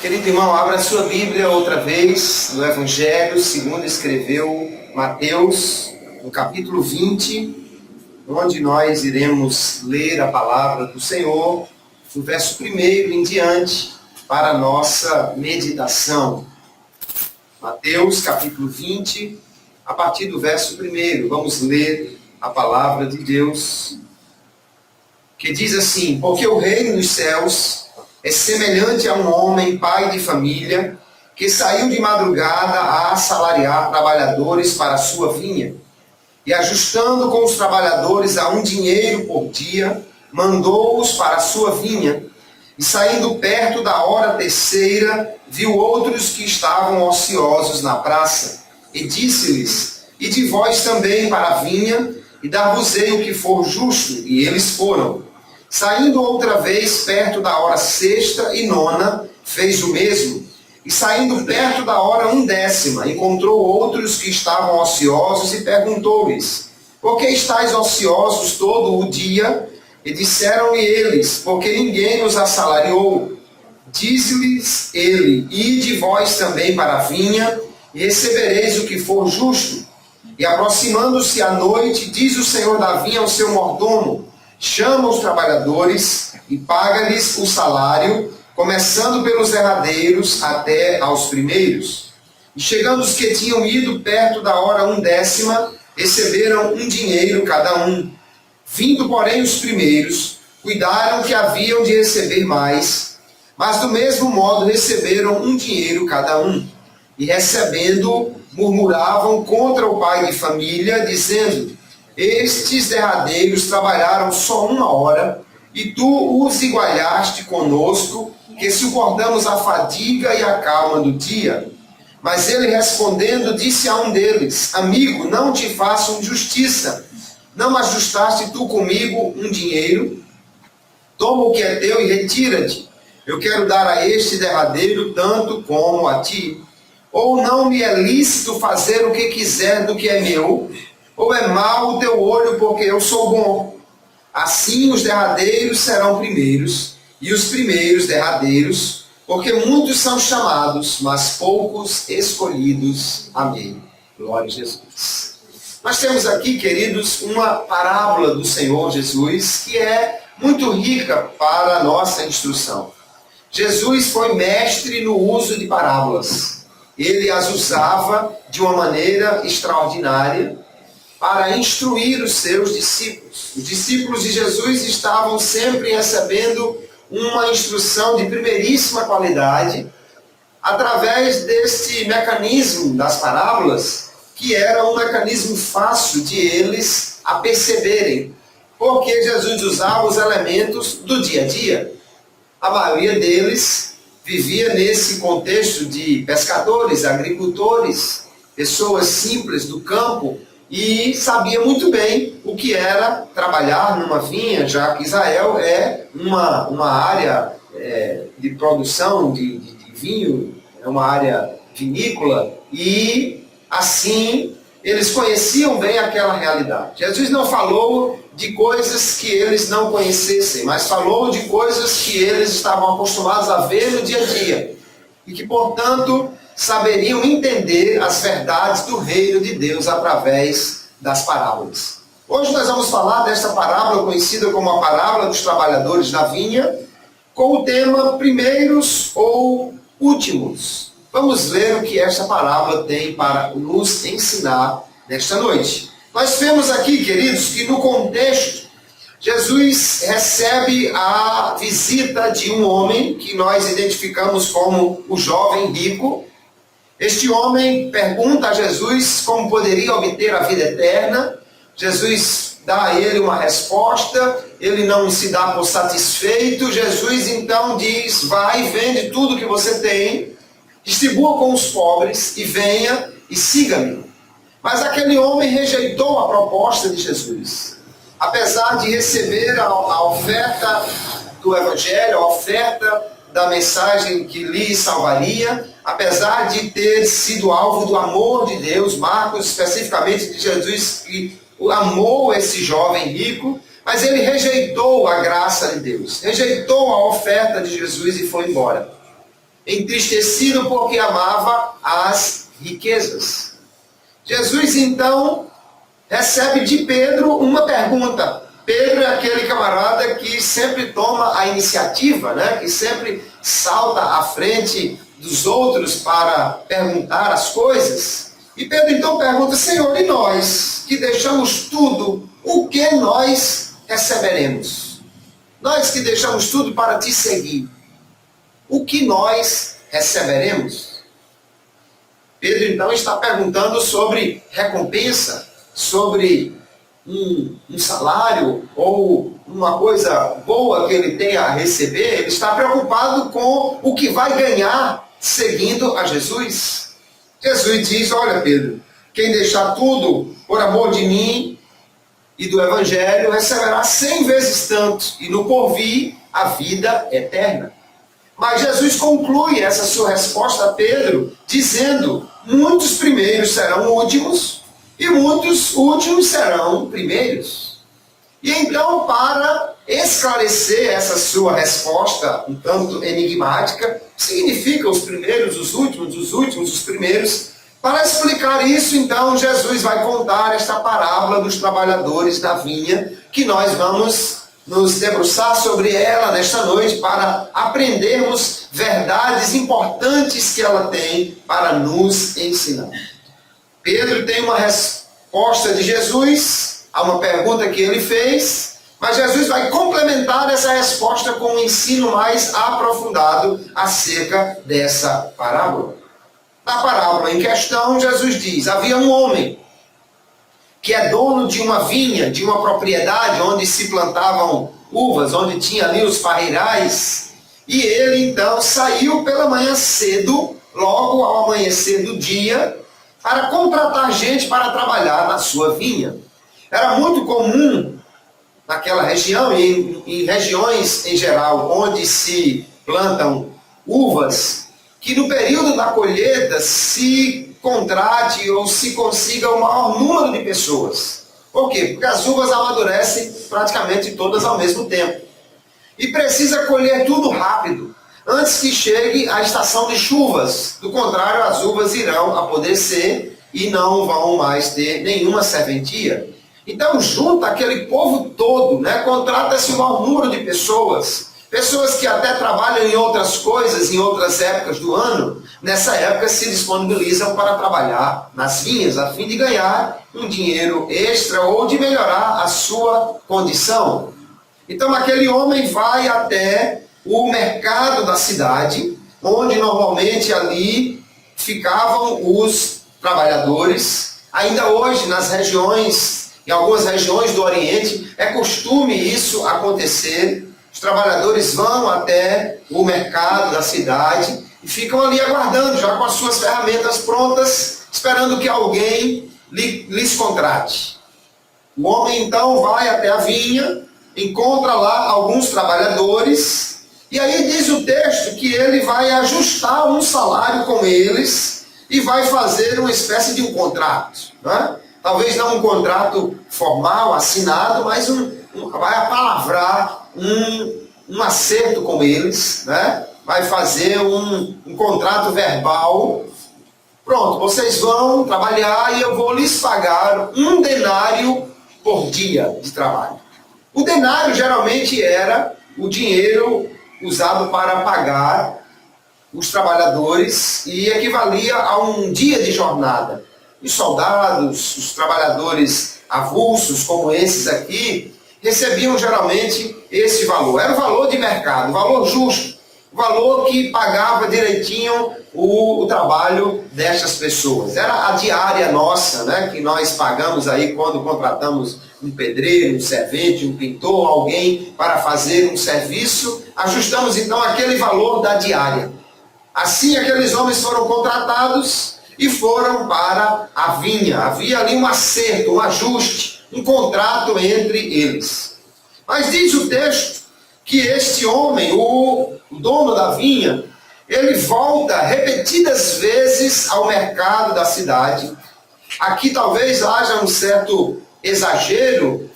Querido irmão, abra a sua Bíblia outra vez no Evangelho segundo escreveu Mateus, no capítulo 20, onde nós iremos ler a palavra do Senhor, do verso 1 em diante, para a nossa meditação. Mateus, capítulo 20, a partir do verso 1, vamos ler a palavra de Deus, que diz assim: porque o reino dos céus é semelhante a um homem, pai de família, que saiu de madrugada a assalariar trabalhadores para a sua vinha. E ajustando com os trabalhadores a um dinheiro por dia, mandou-os para a sua vinha. E saindo perto da hora terceira, viu outros que estavam ociosos na praça. E disse-lhes: ide vós também para a vinha, e dar-vos-ei o que for justo. E eles foram. Saindo outra vez perto da hora sexta e nona, fez o mesmo. E saindo perto da hora 10ª, encontrou outros que estavam ociosos e perguntou-lhes: por que estáis ociosos todo o dia? E disseram-lhe eles: porque ninguém nos assalariou. Diz-lhes ele: ide vós também para a vinha, e recebereis o que for justo. E aproximando-se a noite, diz o senhor da vinha ao seu mordomo: chama os trabalhadores e paga-lhes o salário, começando pelos derradeiros até aos primeiros. E chegando os que tinham ido perto da hora 10ª, receberam um dinheiro cada um. Vindo, porém, os primeiros, cuidaram que haviam de receber mais, mas do mesmo modo receberam um dinheiro cada um. E recebendo, murmuravam contra o pai de família, dizendo: estes derradeiros trabalharam só 1 hora, e tu os igualaste conosco, que suportamos a fadiga e a calma do dia. Mas ele respondendo, disse a um deles: amigo, não te faço injustiça. Não ajustaste tu comigo um dinheiro? Toma o que é teu e retira-te. Eu quero dar a este derradeiro tanto como a ti. Ou não me é lícito fazer o que quiser do que é meu? Ou é mau o teu olho porque eu sou bom? Assim os derradeiros serão primeiros, e os primeiros derradeiros, porque muitos são chamados, mas poucos escolhidos. Amém. Glória a Jesus. Nós temos aqui, queridos, uma parábola do Senhor Jesus, que é muito rica para a nossa instrução. Jesus foi mestre no uso de parábolas. Ele as usava de uma maneira extraordinária para instruir os seus discípulos. Os discípulos de Jesus estavam sempre recebendo uma instrução de primeiríssima qualidade através deste mecanismo das parábolas, que era um mecanismo fácil de eles aperceberem, porque Jesus usava os elementos do dia a dia. A maioria deles vivia nesse contexto de pescadores, agricultores, pessoas simples do campo, e sabia muito bem o que era trabalhar numa vinha, já que Israel é uma área de produção de vinho, é uma área vinícola, e assim eles conheciam bem aquela realidade. Jesus não falou de coisas que eles não conhecessem, mas falou de coisas que eles estavam acostumados a ver no dia a dia, e que, portanto, saberiam entender as verdades do reino de Deus através das parábolas. Hoje nós vamos falar desta parábola conhecida como a parábola dos trabalhadores da vinha, com o tema primeiros ou últimos. Vamos ver o que esta parábola tem para nos ensinar nesta noite. Nós vemos aqui, queridos, que no contexto, Jesus recebe a visita de um homem que nós identificamos como o jovem rico. Este homem pergunta a Jesus como poderia obter a vida eterna. Jesus dá a ele uma resposta, ele não se dá por satisfeito. Jesus então diz: vai e vende tudo que você tem, distribua com os pobres e venha e siga-me. Mas aquele homem rejeitou a proposta de Jesus. Apesar de receber a oferta do Evangelho, a oferta da mensagem que lhe salvaria, apesar de ter sido alvo do amor de Deus, Marcos especificamente de Jesus, que amou esse jovem rico, mas ele rejeitou a graça de Deus, rejeitou a oferta de Jesus e foi embora, entristecido porque amava as riquezas. Jesus então recebe de Pedro uma pergunta. Pedro é aquele camarada que sempre toma a iniciativa, né? Que sempre salta à frente dos outros para perguntar as coisas. E Pedro então pergunta: Senhor, e nós que deixamos tudo, o que nós receberemos? Nós que deixamos tudo para te seguir, o que nós receberemos? Pedro então está perguntando sobre recompensa, sobre um salário ou uma coisa boa que ele tenha a receber. Ele está preocupado com o que vai ganhar seguindo a Jesus. Jesus diz: olha, Pedro, quem deixar tudo por amor de mim e do Evangelho receberá 100 vezes tanto, e no porvir a vida eterna. Mas Jesus conclui essa sua resposta a Pedro dizendo: muitos primeiros serão últimos e muitos últimos serão primeiros. E então, para esclarecer essa sua resposta um tanto enigmática, significa os primeiros, os últimos, os primeiros. Para explicar isso, então, Jesus vai contar esta parábola dos trabalhadores da vinha, que nós vamos nos debruçar sobre ela nesta noite para aprendermos verdades importantes que ela tem para nos ensinar. Pedro tem uma resposta de Jesus a uma pergunta que ele fez, mas Jesus vai complementar essa resposta com um ensino mais aprofundado acerca dessa parábola. Na parábola em questão, Jesus diz: havia um homem que é dono de uma vinha, de uma propriedade onde se plantavam uvas, onde tinha ali os parreirais, e ele então saiu pela manhã cedo, logo ao amanhecer do dia, para contratar gente para trabalhar na sua vinha. Era muito comum naquela região, e em regiões em geral onde se plantam uvas, que no período da colheita se contrate ou se consiga o maior número de pessoas. Por quê? Porque as uvas amadurecem praticamente todas ao mesmo tempo. E precisa colher tudo rápido, antes que chegue a estação de chuvas. Do contrário, as uvas irão apodrecer e não vão mais ter nenhuma serventia. Então junta aquele povo todo, né? Contrata-se o maior número de pessoas. Pessoas que até trabalham em outras coisas, em outras épocas do ano, nessa época se disponibilizam para trabalhar nas vinhas, a fim de ganhar um dinheiro extra ou de melhorar a sua condição. Então aquele homem vai até o mercado da cidade, onde normalmente ali ficavam os trabalhadores. Ainda hoje, nas regiões, em algumas regiões do Oriente, é costume isso acontecer. Os trabalhadores vão até o mercado da cidade e ficam ali aguardando, já com as suas ferramentas prontas, esperando que alguém lhes contrate. O homem então vai até a vinha, encontra lá alguns trabalhadores, e aí diz o texto que ele vai ajustar um salário com eles e vai fazer uma espécie de um contrato, né? Talvez não um contrato formal, assinado, mas vai apalavrar um acerto com eles, né? Vai fazer um contrato verbal. Pronto, vocês vão trabalhar e eu vou lhes pagar 1 denário por dia de trabalho. O denário geralmente era o dinheiro usado para pagar os trabalhadores e equivalia a um dia de jornada. Os soldados, os trabalhadores avulsos, como esses aqui, recebiam geralmente esse valor. Era o valor de mercado, o valor justo, o valor que pagava direitinho o trabalho destas pessoas. Era a diária nossa, né, que nós pagamos aí quando contratamos um pedreiro, um servente, um pintor, alguém para fazer um serviço. Ajustamos então aquele valor da diária. Assim aqueles homens foram contratados e foram para a vinha. Havia ali um acerto, um ajuste, um contrato entre eles. Mas diz o texto que este homem, o o dono da vinha, ele volta repetidas vezes ao mercado da cidade. Aqui talvez haja um certo exagero,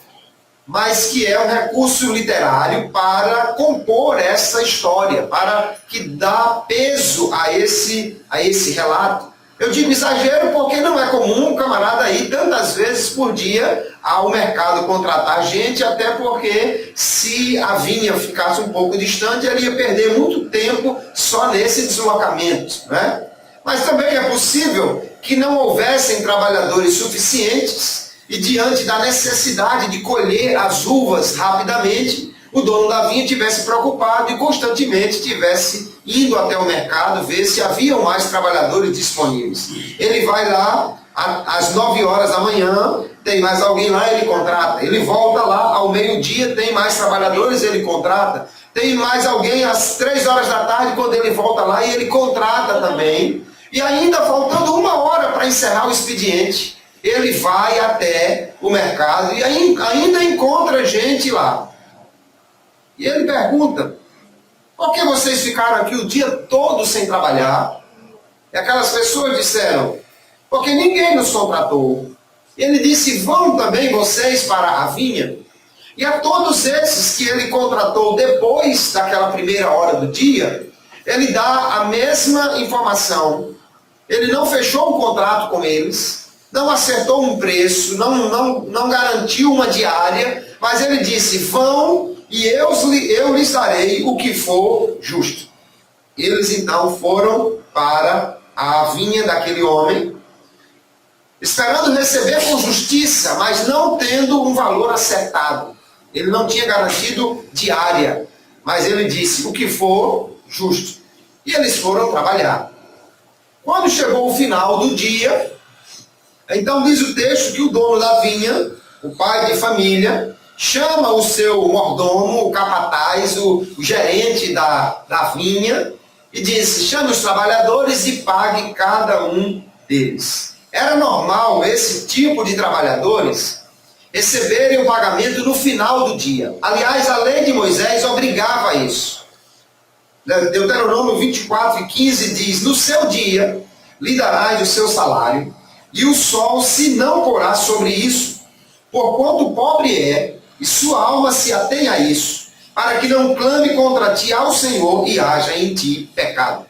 mas que é um recurso literário para compor essa história, para que dá peso a esse relato. Eu digo exagero porque não é comum um camarada ir tantas vezes por dia ao mercado contratar gente, até porque se a vinha ficasse um pouco distante, ele ia perder muito tempo só nesse deslocamento, né? Mas também é possível que não houvessem trabalhadores suficientes e diante da necessidade de colher as uvas rapidamente, o dono da vinha tivesse preocupado e constantemente tivesse indo até o mercado ver se haviam mais trabalhadores disponíveis. Ele vai lá às 9 horas da manhã, tem mais alguém lá, ele contrata. Ele volta lá ao meio-dia, tem mais trabalhadores, ele contrata. Tem mais alguém às 3 horas da tarde, quando ele volta lá, e ele contrata também. E ainda faltando 1 hora para encerrar o expediente, ele vai até o mercado e ainda encontra gente lá. E ele pergunta: por que vocês ficaram aqui o dia todo sem trabalhar? E aquelas pessoas disseram: porque ninguém nos contratou. E ele disse: vão também vocês para a vinha? E a todos esses que ele contratou depois daquela primeira hora do dia, ele dá a mesma informação. Ele não fechou um contrato com eles, não acertou um preço, não garantiu uma diária, mas ele disse: vão e eu lhes darei o que for justo. Eles então foram para a vinha daquele homem, esperando receber com justiça, mas não tendo um valor acertado. Ele não tinha garantido diária, mas ele disse: o que for justo. E eles foram trabalhar. Quando chegou o final do dia, então diz o texto que o dono da vinha, o pai de família, chama o seu mordomo, o capataz, o gerente da vinha, e disse: chame os trabalhadores e pague cada um deles. Era normal esse tipo de trabalhadores receberem o pagamento no final do dia. Aliás, a lei de Moisés obrigava a isso. Deuteronômio 24:15 diz: no seu dia lhe darás o seu salário, e o sol se não porá sobre isso, porquanto pobre é, e sua alma se atém a isso, para que não clame contra ti ao Senhor e haja em ti pecado.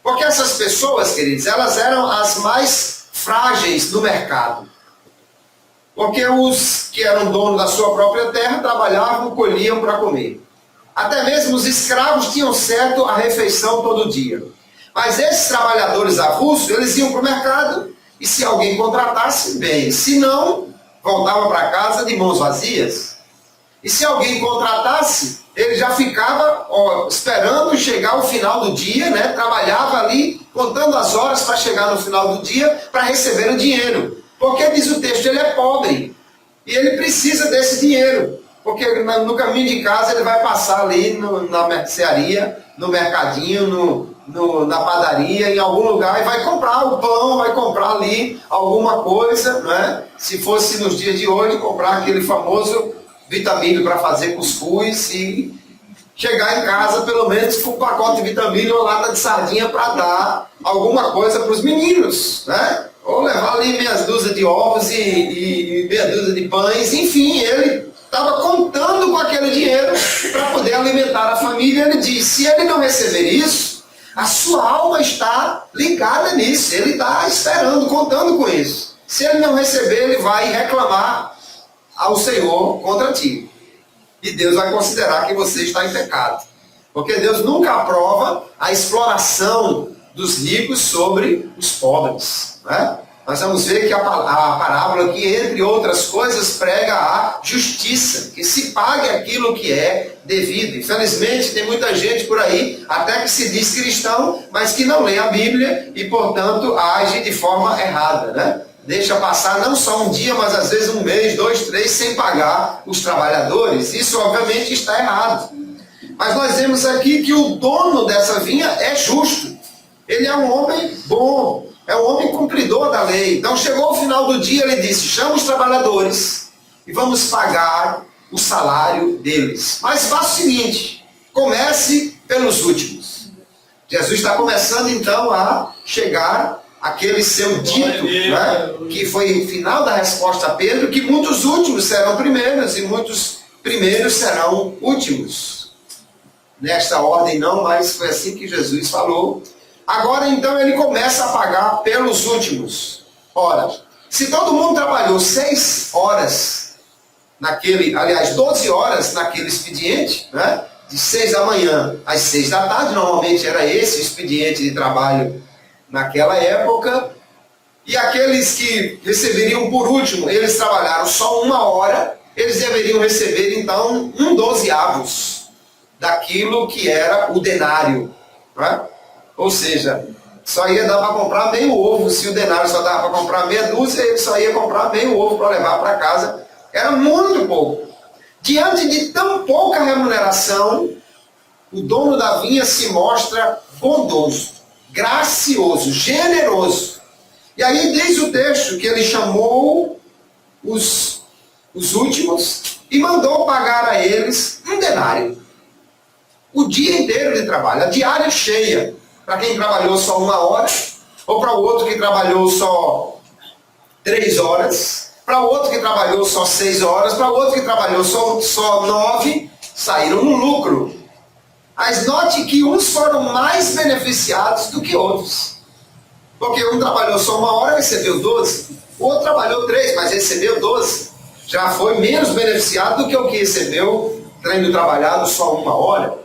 Porque essas pessoas, queridos, elas eram as mais frágeis do mercado. Porque os que eram donos da sua própria terra trabalhavam, colhiam para comer. Até mesmo os escravos tinham certo a refeição todo dia. Mas esses trabalhadores avulsos, eles iam para o mercado e se alguém contratasse, bem. Se não, voltava para casa de mãos vazias. E se alguém contratasse, ele já ficava esperando chegar o final do dia, né? Trabalhava ali, contando as horas para chegar no final do dia, para receber o dinheiro. Porque diz o texto, ele é pobre. E ele precisa desse dinheiro. Porque no caminho de casa ele vai passar ali na mercearia, no mercadinho, na padaria, em algum lugar, e vai comprar o pão, vai comprar ali alguma coisa, né? Se fosse nos dias de hoje, comprar aquele famoso vitamina para fazer cuscuz e chegar em casa pelo menos com um pacote de vitamina ou lata de sardinha para dar alguma coisa para os meninos, né? Ou levar ali meias dúzias de ovos e meia dúzia de pães, enfim, ele estava contando com aquele dinheiro para poder alimentar a família. Ele diz: se ele não receber isso, a sua alma está ligada nisso, ele está esperando, contando com isso. Se ele não receber, ele vai reclamar ao Senhor contra ti. E Deus vai considerar que você está em pecado. Porque Deus nunca aprova a exploração dos ricos sobre os pobres, né? Nós vamos ver que a parábola aqui, entre outras coisas, prega a justiça, que se pague aquilo que é devido. Infelizmente, tem muita gente por aí, até que se diz cristão, mas que não lê a Bíblia e, portanto, age de forma errada, né? Deixa passar não só um dia, mas às vezes 1 mês, 2, 3, sem pagar os trabalhadores. Isso, obviamente, está errado. Mas nós vemos aqui que o dono dessa vinha é justo. Ele é um homem bom. É um homem cumpridor da lei. Então chegou o final do dia, ele disse: chama os trabalhadores e vamos pagar o salário deles. Mas faça o seguinte: comece pelos últimos. Jesus está começando então a chegar aquele seu dito, né, que foi o final da resposta a Pedro, que muitos últimos serão primeiros e muitos primeiros serão últimos. Nesta ordem não, mas foi assim que Jesus falou. Agora então ele começa a pagar pelos últimos. Ora, se todo mundo trabalhou 6 horas naquele, aliás, 12 horas naquele expediente, né, de 6 da manhã às 6 da tarde, normalmente era esse o expediente de trabalho naquela época, e aqueles que receberiam por último, eles trabalharam só 1 hora, eles deveriam receber então 1/12 daquilo que era o denário, né? Ou seja, só ia dar para comprar meio ovo. Se o denário só dava para comprar meia dúzia, ele só ia comprar meio ovo para levar para casa. Era muito pouco. Diante de tão pouca remuneração, o dono da vinha se mostra bondoso, gracioso, generoso. E aí diz o texto que ele chamou os últimos e mandou pagar a eles 1 denário. O dia inteiro de trabalho, a diária cheia, para quem trabalhou só 1 hora, ou para o outro que trabalhou só 3 horas, para o outro que trabalhou só 6 horas, para o outro que trabalhou só 9, saíram no lucro. Mas note que uns foram mais beneficiados do que outros. Porque um trabalhou só 1 hora, recebeu 12. O outro trabalhou 3, mas recebeu 12. Já foi menos beneficiado do que o que recebeu, tendo trabalhado só 1 hora.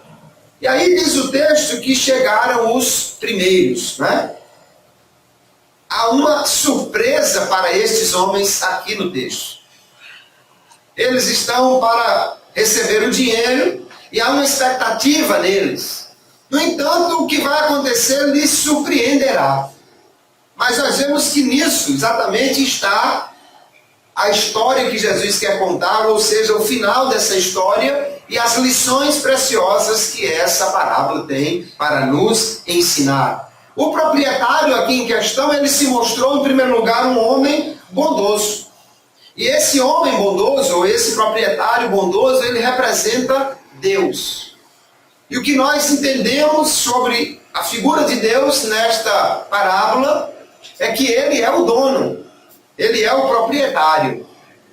E aí diz o texto que chegaram os primeiros, né? Há uma surpresa para estes homens aqui no texto. Eles estão para receber o dinheiro e há uma expectativa neles. No entanto, o que vai acontecer lhes surpreenderá. Mas nós vemos que nisso exatamente está a história que Jesus quer contar, ou seja, o final dessa história e as lições preciosas que essa parábola tem para nos ensinar. O proprietário aqui em questão, ele se mostrou em primeiro lugar um homem bondoso. E esse homem bondoso, ou esse proprietário bondoso, ele representa Deus. E o que nós entendemos sobre a figura de Deus nesta parábola é que ele é o dono, ele é o proprietário,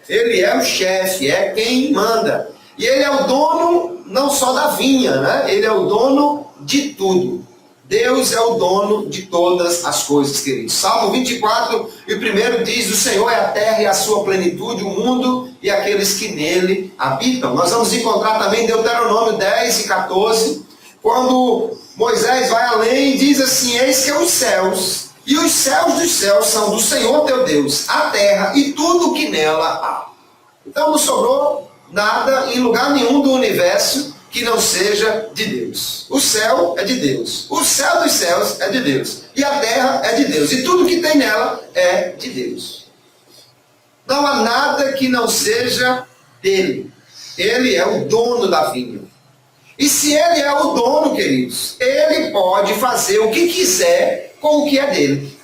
ele é o chefe, é quem manda. E ele é o dono não só da vinha, né? Ele é o dono de tudo. Deus é o dono de todas as coisas, queridos. Salmo 24, e o primeiro diz: o Senhor é a terra e a sua plenitude, o mundo e aqueles que nele habitam. Nós vamos encontrar também Deuteronômio 10 e 14, quando Moisés vai além e diz assim: eis que os céus e os céus dos céus são do Senhor teu Deus, a terra e tudo o que nela há. Então não sobrou nada em lugar nenhum do universo que não seja de Deus. O céu é de Deus, o céu dos céus é de Deus, e a terra é de Deus, e tudo que tem nela é de Deus. Não há nada que não seja dele. Ele é o dono da vinha. E se ele é o dono, queridos, ele pode fazer o que quiser com o que é dele.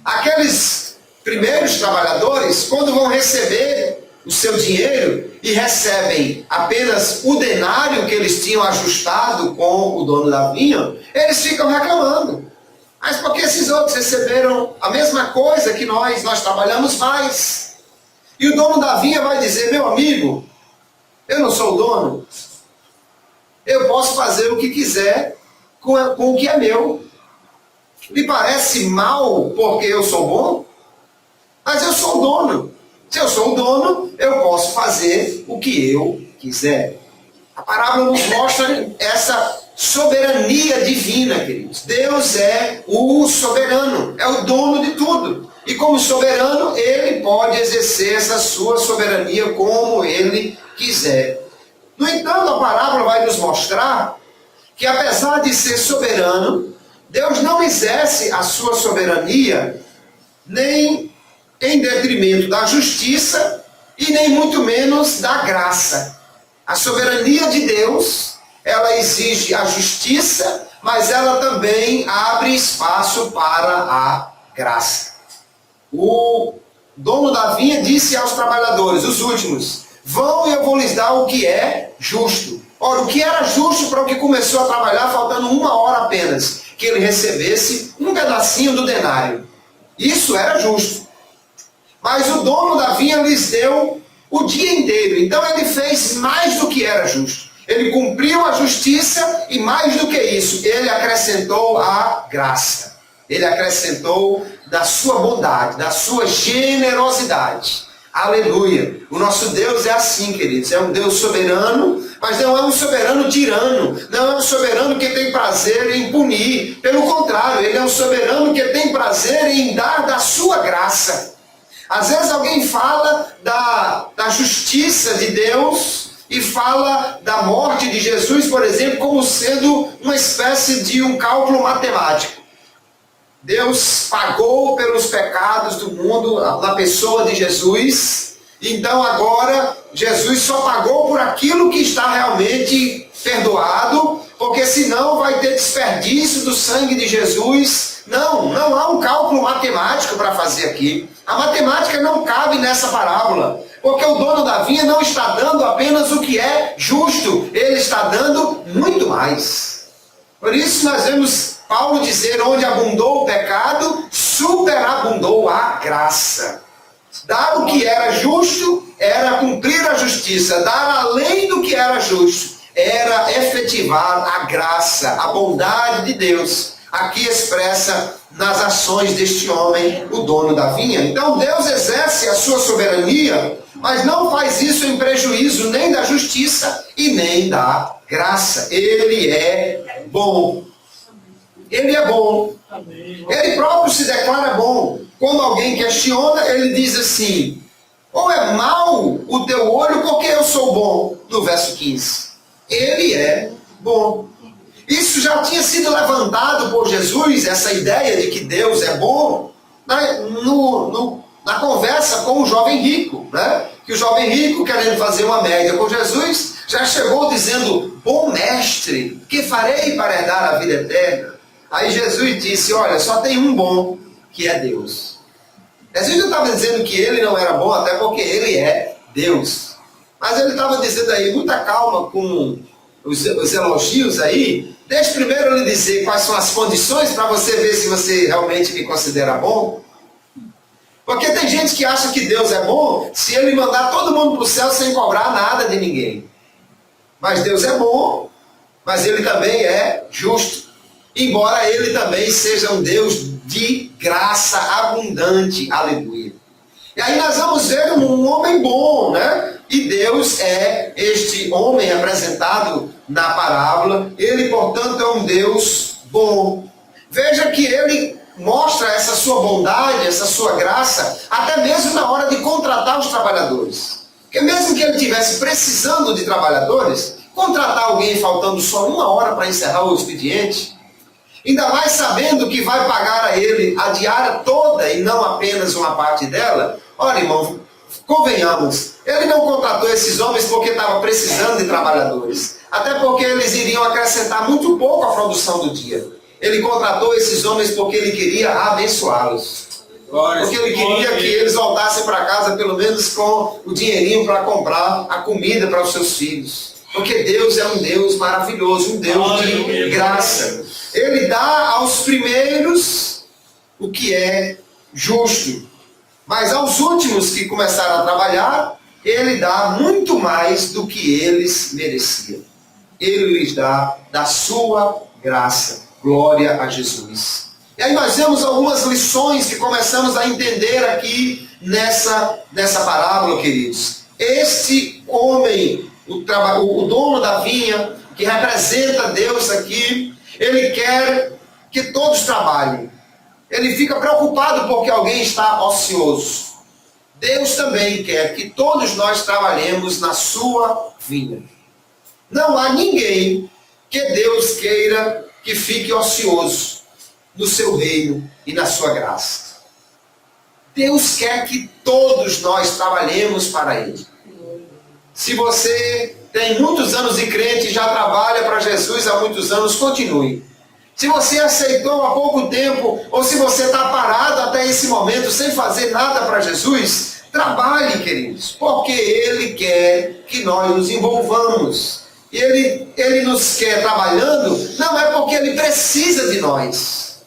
Aqueles primeiros trabalhadores, quando vão receber o seu dinheiro e recebem apenas o denário que eles tinham ajustado com o dono da vinha, eles ficam reclamando. Mas por que esses outros receberam a mesma coisa que nós trabalhamos mais? E o dono da vinha vai dizer: meu amigo, eu não sou o dono, eu posso fazer o que quiser com o que é meu. Lhe parece mal porque eu sou bom? Mas eu sou o dono. Se eu sou o dono, eu posso fazer o que eu quiser. A parábola nos mostra essa soberania divina, queridos. Deus é o soberano, é o dono de tudo. E como soberano, ele pode exercer essa sua soberania como ele quiser. No entanto, a parábola vai nos mostrar que, apesar de ser soberano, Deus não exerce a sua soberania nem em detrimento da justiça e nem muito menos da graça. A soberania de Deus, ela exige a justiça, mas ela também abre espaço para a graça. O dono da vinha disse aos trabalhadores, os últimos: vão e eu vou lhes dar o que é justo. Ora, o que era justo para o que começou a trabalhar faltando 1 hora apenas, que ele recebesse um pedacinho do denário. Isso era justo. Mas o dono da vinha lhes deu o dia inteiro. Então ele fez mais do que era justo. Ele cumpriu a justiça e mais do que isso, ele acrescentou a graça. Ele acrescentou da sua bondade, da sua generosidade. Aleluia! O nosso Deus é assim, queridos. É um Deus soberano, mas não é um soberano tirano. Não é um soberano que tem prazer em punir. Pelo contrário, ele é um soberano que tem prazer em dar da sua graça. Às vezes alguém fala da justiça de Deus e fala da morte de Jesus, por exemplo, como sendo uma espécie de um cálculo matemático. Deus pagou pelos pecados do mundo na pessoa de Jesus, então agora Jesus só pagou por aquilo que está realmente perdoado, porque senão vai ter desperdício do sangue de Jesus. Não há um cálculo matemático para fazer aqui. A matemática não cabe nessa parábola, porque o dono da vinha não está dando apenas o que é justo, ele está dando muito mais. Por isso nós vemos Paulo dizer, onde abundou o pecado, superabundou a graça. Dar o que era justo era cumprir a justiça, dar além do que era justo era efetivar a graça, a bondade de Deus, aqui expressa nas ações deste homem, o dono da vinha. Então Deus exerce a sua soberania, mas não faz isso em prejuízo nem da justiça e nem da graça. Ele é bom. Ele é bom. Ele próprio se declara bom. Quando alguém questiona, ele diz assim, ou é mau o teu olho porque eu sou bom, no verso 15. Ele é bom. Isso já tinha sido levantado por Jesus, essa ideia de que Deus é bom, na conversa com o jovem rico, né? Que o jovem rico, querendo fazer uma média com Jesus, já chegou dizendo, bom mestre, que farei para herdar a vida eterna? Aí Jesus disse, olha, só tem um bom, que é Deus. Jesus não estava dizendo que ele não era bom, até porque ele é Deus. Mas ele estava dizendo aí, muita calma com os elogios aí. Deixa primeiro ele dizer quais são as condições para você ver se você realmente me considera bom. Porque tem gente que acha que Deus é bom se ele mandar todo mundo para o céu sem cobrar nada de ninguém. Mas Deus é bom, mas ele também é justo. Embora ele também seja um Deus de graça abundante. Aleluia. E aí nós vamos ver um homem bom, né? E Deus é este homem apresentado na parábola. Ele, portanto, é um Deus bom. Veja que ele mostra essa sua bondade, essa sua graça, até mesmo na hora de contratar os trabalhadores. Porque mesmo que ele estivesse precisando de trabalhadores, contratar alguém faltando só 1 hora para encerrar o expediente, ainda mais sabendo que vai pagar a ele a diária toda e não apenas uma parte dela. Olha, irmão, convenhamos, ele não contratou esses homens porque estava precisando de trabalhadores, até porque eles iriam acrescentar muito pouco à produção do dia. Ele contratou esses homens porque ele queria abençoá-los. Porque ele queria que eles voltassem para casa pelo menos com o dinheirinho para comprar a comida para os seus filhos. Porque Deus é um Deus maravilhoso, um Deus de graça. Ele dá aos primeiros o que é justo. Mas aos últimos que começaram a trabalhar, ele dá muito mais do que eles mereciam. Ele lhes dá da sua graça. Glória a Jesus. E aí nós temos algumas lições que começamos a entender aqui nessa parábola, queridos. Este homem, o dono da vinha, que representa Deus aqui, ele quer que todos trabalhem. Ele fica preocupado porque alguém está ocioso. Deus também quer que todos nós trabalhemos na sua vinha. Não há ninguém que Deus queira que fique ocioso no seu reino e na sua graça. Deus quer que todos nós trabalhemos para Ele. Se você tem muitos anos de crente e já trabalha para Jesus há muitos anos, continue. Se você aceitou há pouco tempo, ou se você está parado até esse momento sem fazer nada para Jesus, trabalhe, queridos, porque Ele quer que nós nos envolvamos. e ele nos quer trabalhando, não é porque Ele precisa de nós.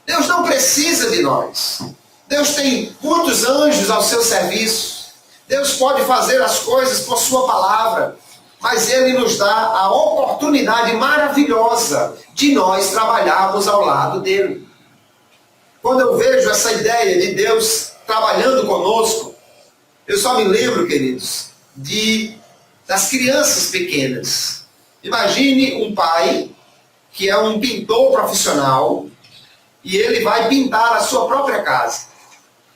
Deus não precisa de nós. Deus tem muitos anjos ao seu serviço. Deus pode fazer as coisas por sua palavra. Mas Ele nos dá a oportunidade maravilhosa de nós trabalharmos ao lado dEle. Quando eu vejo essa ideia de Deus trabalhando conosco, eu só me lembro, queridos, das crianças pequenas. Imagine um pai que é um pintor profissional e ele vai pintar a sua própria casa.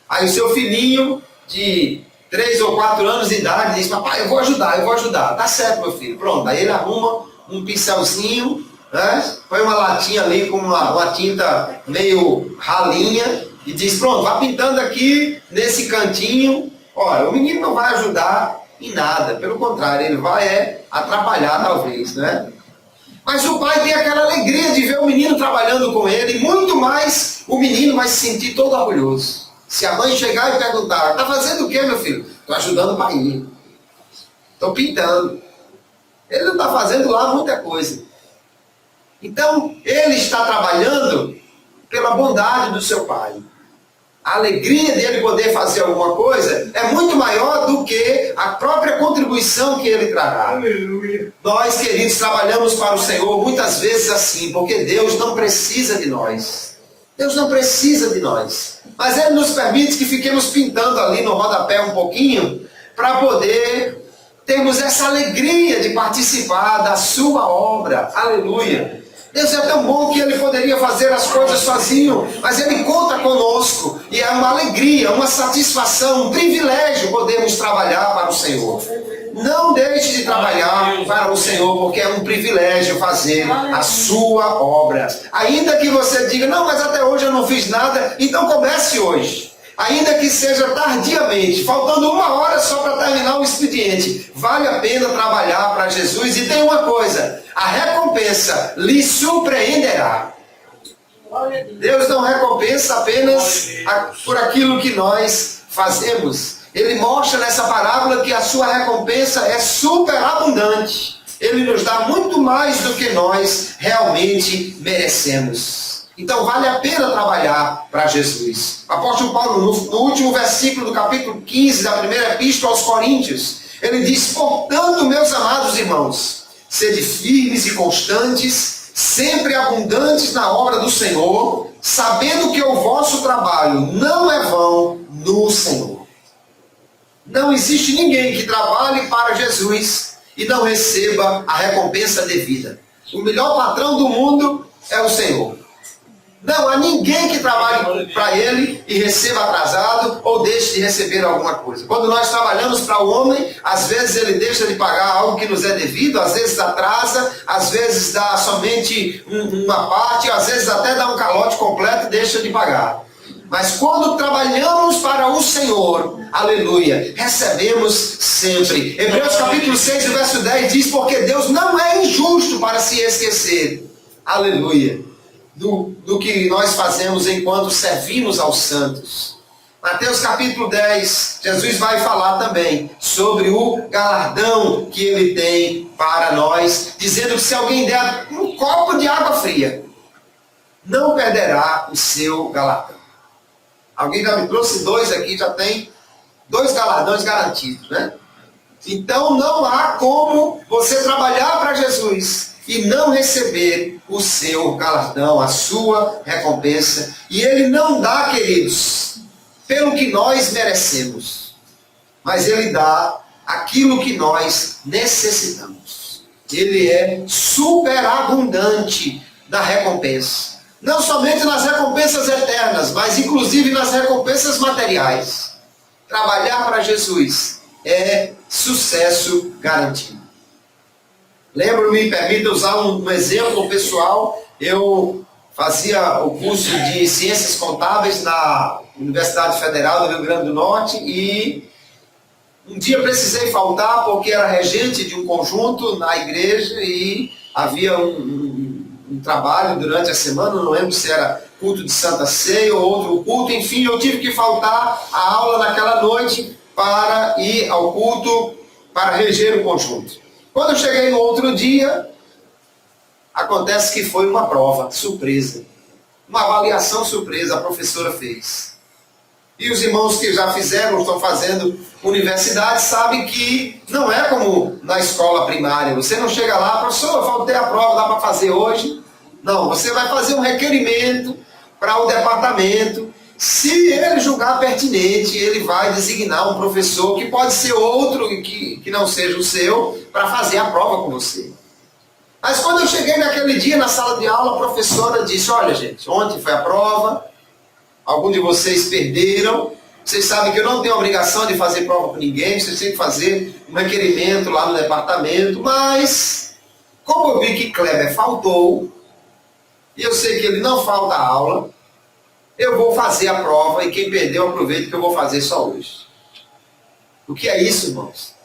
Aí o seu filhinho de 3 ou 4 anos de idade diz: papai, eu vou ajudar. Tá certo, meu filho. Pronto, aí ele arruma um pincelzinho, né? Põe uma latinha ali com uma tinta meio ralinha e diz: pronto, vá pintando aqui nesse cantinho. Olha, o menino não vai ajudar em nada, pelo contrário, ele vai atrapalhar talvez, né? Mas o pai tem aquela alegria de ver o menino trabalhando com ele, e muito mais o menino vai se sentir todo orgulhoso. Se a mãe chegar e perguntar: está fazendo o quê, meu filho? Estou ajudando o pai. Estou pintando. Ele não está fazendo lá muita coisa. Então, ele está trabalhando pela bondade do seu pai. A alegria dele poder fazer alguma coisa é muito maior do que a própria contribuição que ele trará. Aleluia. Nós, queridos, trabalhamos para o Senhor muitas vezes assim, porque Deus não precisa de nós. Deus não precisa de nós. Mas Ele nos permite que fiquemos pintando ali no rodapé um pouquinho, para poder termos essa alegria de participar da sua obra. Aleluia. Deus é tão bom que Ele poderia fazer as coisas sozinho, mas Ele conta conosco, e é uma alegria, uma satisfação, um privilégio podermos trabalhar para o Senhor. Não deixe de trabalhar para o Senhor, porque é um privilégio fazer a sua obra. Ainda que você diga: não, mas até hoje eu não fiz nada, então comece hoje. Ainda que seja tardiamente, faltando 1 hora só para terminar o expediente, vale a pena trabalhar para Jesus. E tem uma coisa: a recompensa lhe surpreenderá. Deus não recompensa apenas por aquilo que nós fazemos. Ele mostra nessa parábola que a sua recompensa é superabundante. Ele nos dá muito mais do que nós realmente merecemos. Então vale a pena trabalhar para Jesus. O apóstolo Paulo, no último versículo do capítulo 15 da primeira epístola aos Coríntios, ele diz: portanto, meus amados irmãos, sede firmes e constantes, sempre abundantes na obra do Senhor, sabendo que o vosso trabalho não é vão no Senhor. Não existe ninguém que trabalhe para Jesus e não receba a recompensa devida. O melhor patrão do mundo é o Senhor. Não há ninguém que trabalhe para Ele e receba atrasado ou deixe de receber alguma coisa. Quando nós trabalhamos para o homem, às vezes ele deixa de pagar algo que nos é devido, às vezes atrasa, às vezes dá somente uma parte, às vezes até dá um calote completo e deixa de pagar. Mas quando trabalhamos para o Senhor, aleluia, recebemos sempre. Hebreus capítulo 6, verso 10 diz: porque Deus não é injusto para se esquecer, aleluia, do que nós fazemos enquanto servimos aos santos. Mateus capítulo 10, Jesus vai falar também sobre o galardão que Ele tem para nós, dizendo que se alguém der um copo de água fria, não perderá o seu galardão. Alguém já me trouxe 2 aqui, já tem 2 galardões garantidos, né? Então não há como você trabalhar para Jesus e não receber o seu galardão, a sua recompensa. E Ele não dá, queridos, pelo que nós merecemos, mas Ele dá aquilo que nós necessitamos. Ele é superabundante na recompensa. Não somente nas recompensas eternas, mas inclusive nas recompensas materiais. Trabalhar para Jesus é sucesso garantido. Lembro-me, permita usar um exemplo pessoal. Eu fazia o curso de Ciências Contábeis na Universidade Federal do Rio Grande do Norte e um dia precisei faltar porque era regente de um conjunto na igreja e havia um trabalho durante a semana, não lembro se era culto de Santa Ceia ou outro culto, enfim, eu tive que faltar a aula naquela noite para ir ao culto, para reger o conjunto. Quando eu cheguei no outro dia, acontece que foi uma prova surpresa. Uma avaliação surpresa a professora fez. E os irmãos que já fizeram, estão fazendo universidade, sabem que não é como na escola primária. Você não chega lá, professor, eu faltei a prova, dá para fazer hoje? Não, você vai fazer um requerimento para o departamento. Se ele julgar pertinente, ele vai designar um professor, que pode ser outro que não seja o seu, para fazer a prova com você. Mas quando eu cheguei naquele dia na sala de aula, a professora disse, olha gente, ontem foi a prova, alguns de vocês perderam, vocês sabem que eu não tenho obrigação de fazer prova com ninguém, vocês têm que fazer um requerimento lá no departamento, mas como eu vi que Kleber faltou, e eu sei que ele não falta a aula, eu vou fazer a prova e quem perdeu aproveita que eu vou fazer só hoje. O que é isso, irmãos?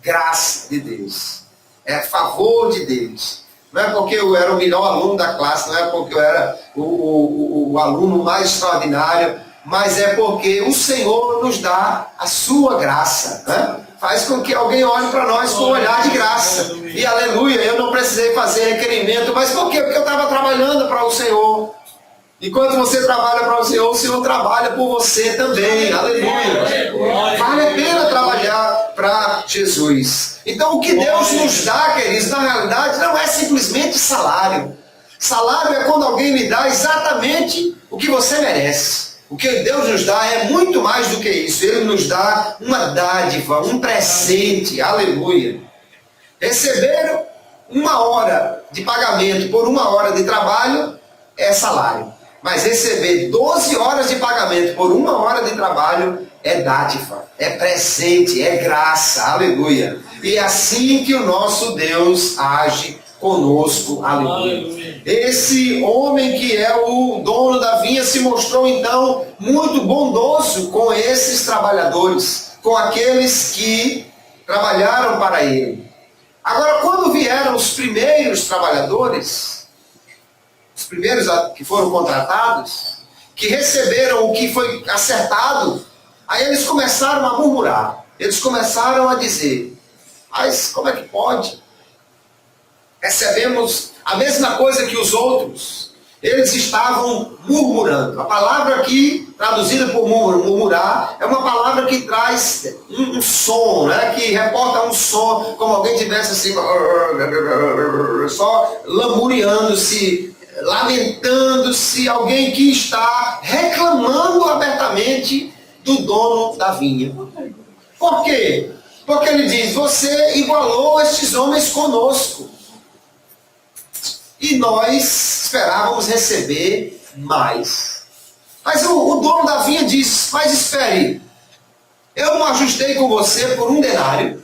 Graça de Deus. É favor de Deus. Não é porque eu era o melhor aluno da classe, não é porque eu era o aluno mais extraordinário, mas é porque o Senhor nos dá a sua graça, né? Faz com que alguém olhe para nós com um olhar de graça. E aleluia, eu não precisei fazer requerimento, mas por quê? Porque eu estava trabalhando para o Senhor. Enquanto você trabalha para o Senhor trabalha por você também. Aleluia. Vale a pena trabalhar para Jesus. Então o que Deus nos dá, queridos, na realidade não é simplesmente salário. Salário é quando alguém lhe dá exatamente o que você merece. O que Deus nos dá é muito mais do que isso. Ele nos dá uma dádiva, um presente. Aleluia. Receber 1 hora de pagamento por 1 hora de trabalho é salário. Mas receber 12 horas de pagamento por 1 hora de trabalho é dádiva, é presente, é graça, aleluia. E é assim que o nosso Deus age conosco, aleluia. Esse homem que é o dono da vinha se mostrou então muito bondoso com esses trabalhadores, com aqueles que trabalharam para ele. Agora, quando vieram os primeiros trabalhadores, os primeiros que foram contratados, que receberam o que foi acertado, aí eles começaram a murmurar, eles começaram a dizer, mas como é que pode? Recebemos a mesma coisa que os outros. Eles estavam murmurando. A palavra aqui, traduzida por murmurar, é uma palavra que traz um som, né? Que reporta um som, como alguém tivesse assim, só lamuriando-se, lamentando-se, alguém que está reclamando abertamente do dono da vinha. Por quê? Porque ele diz, você igualou estes homens conosco. E nós esperávamos receber mais. Mas o dono da vinha diz, mas espere, eu não ajustei com você por 1 denário.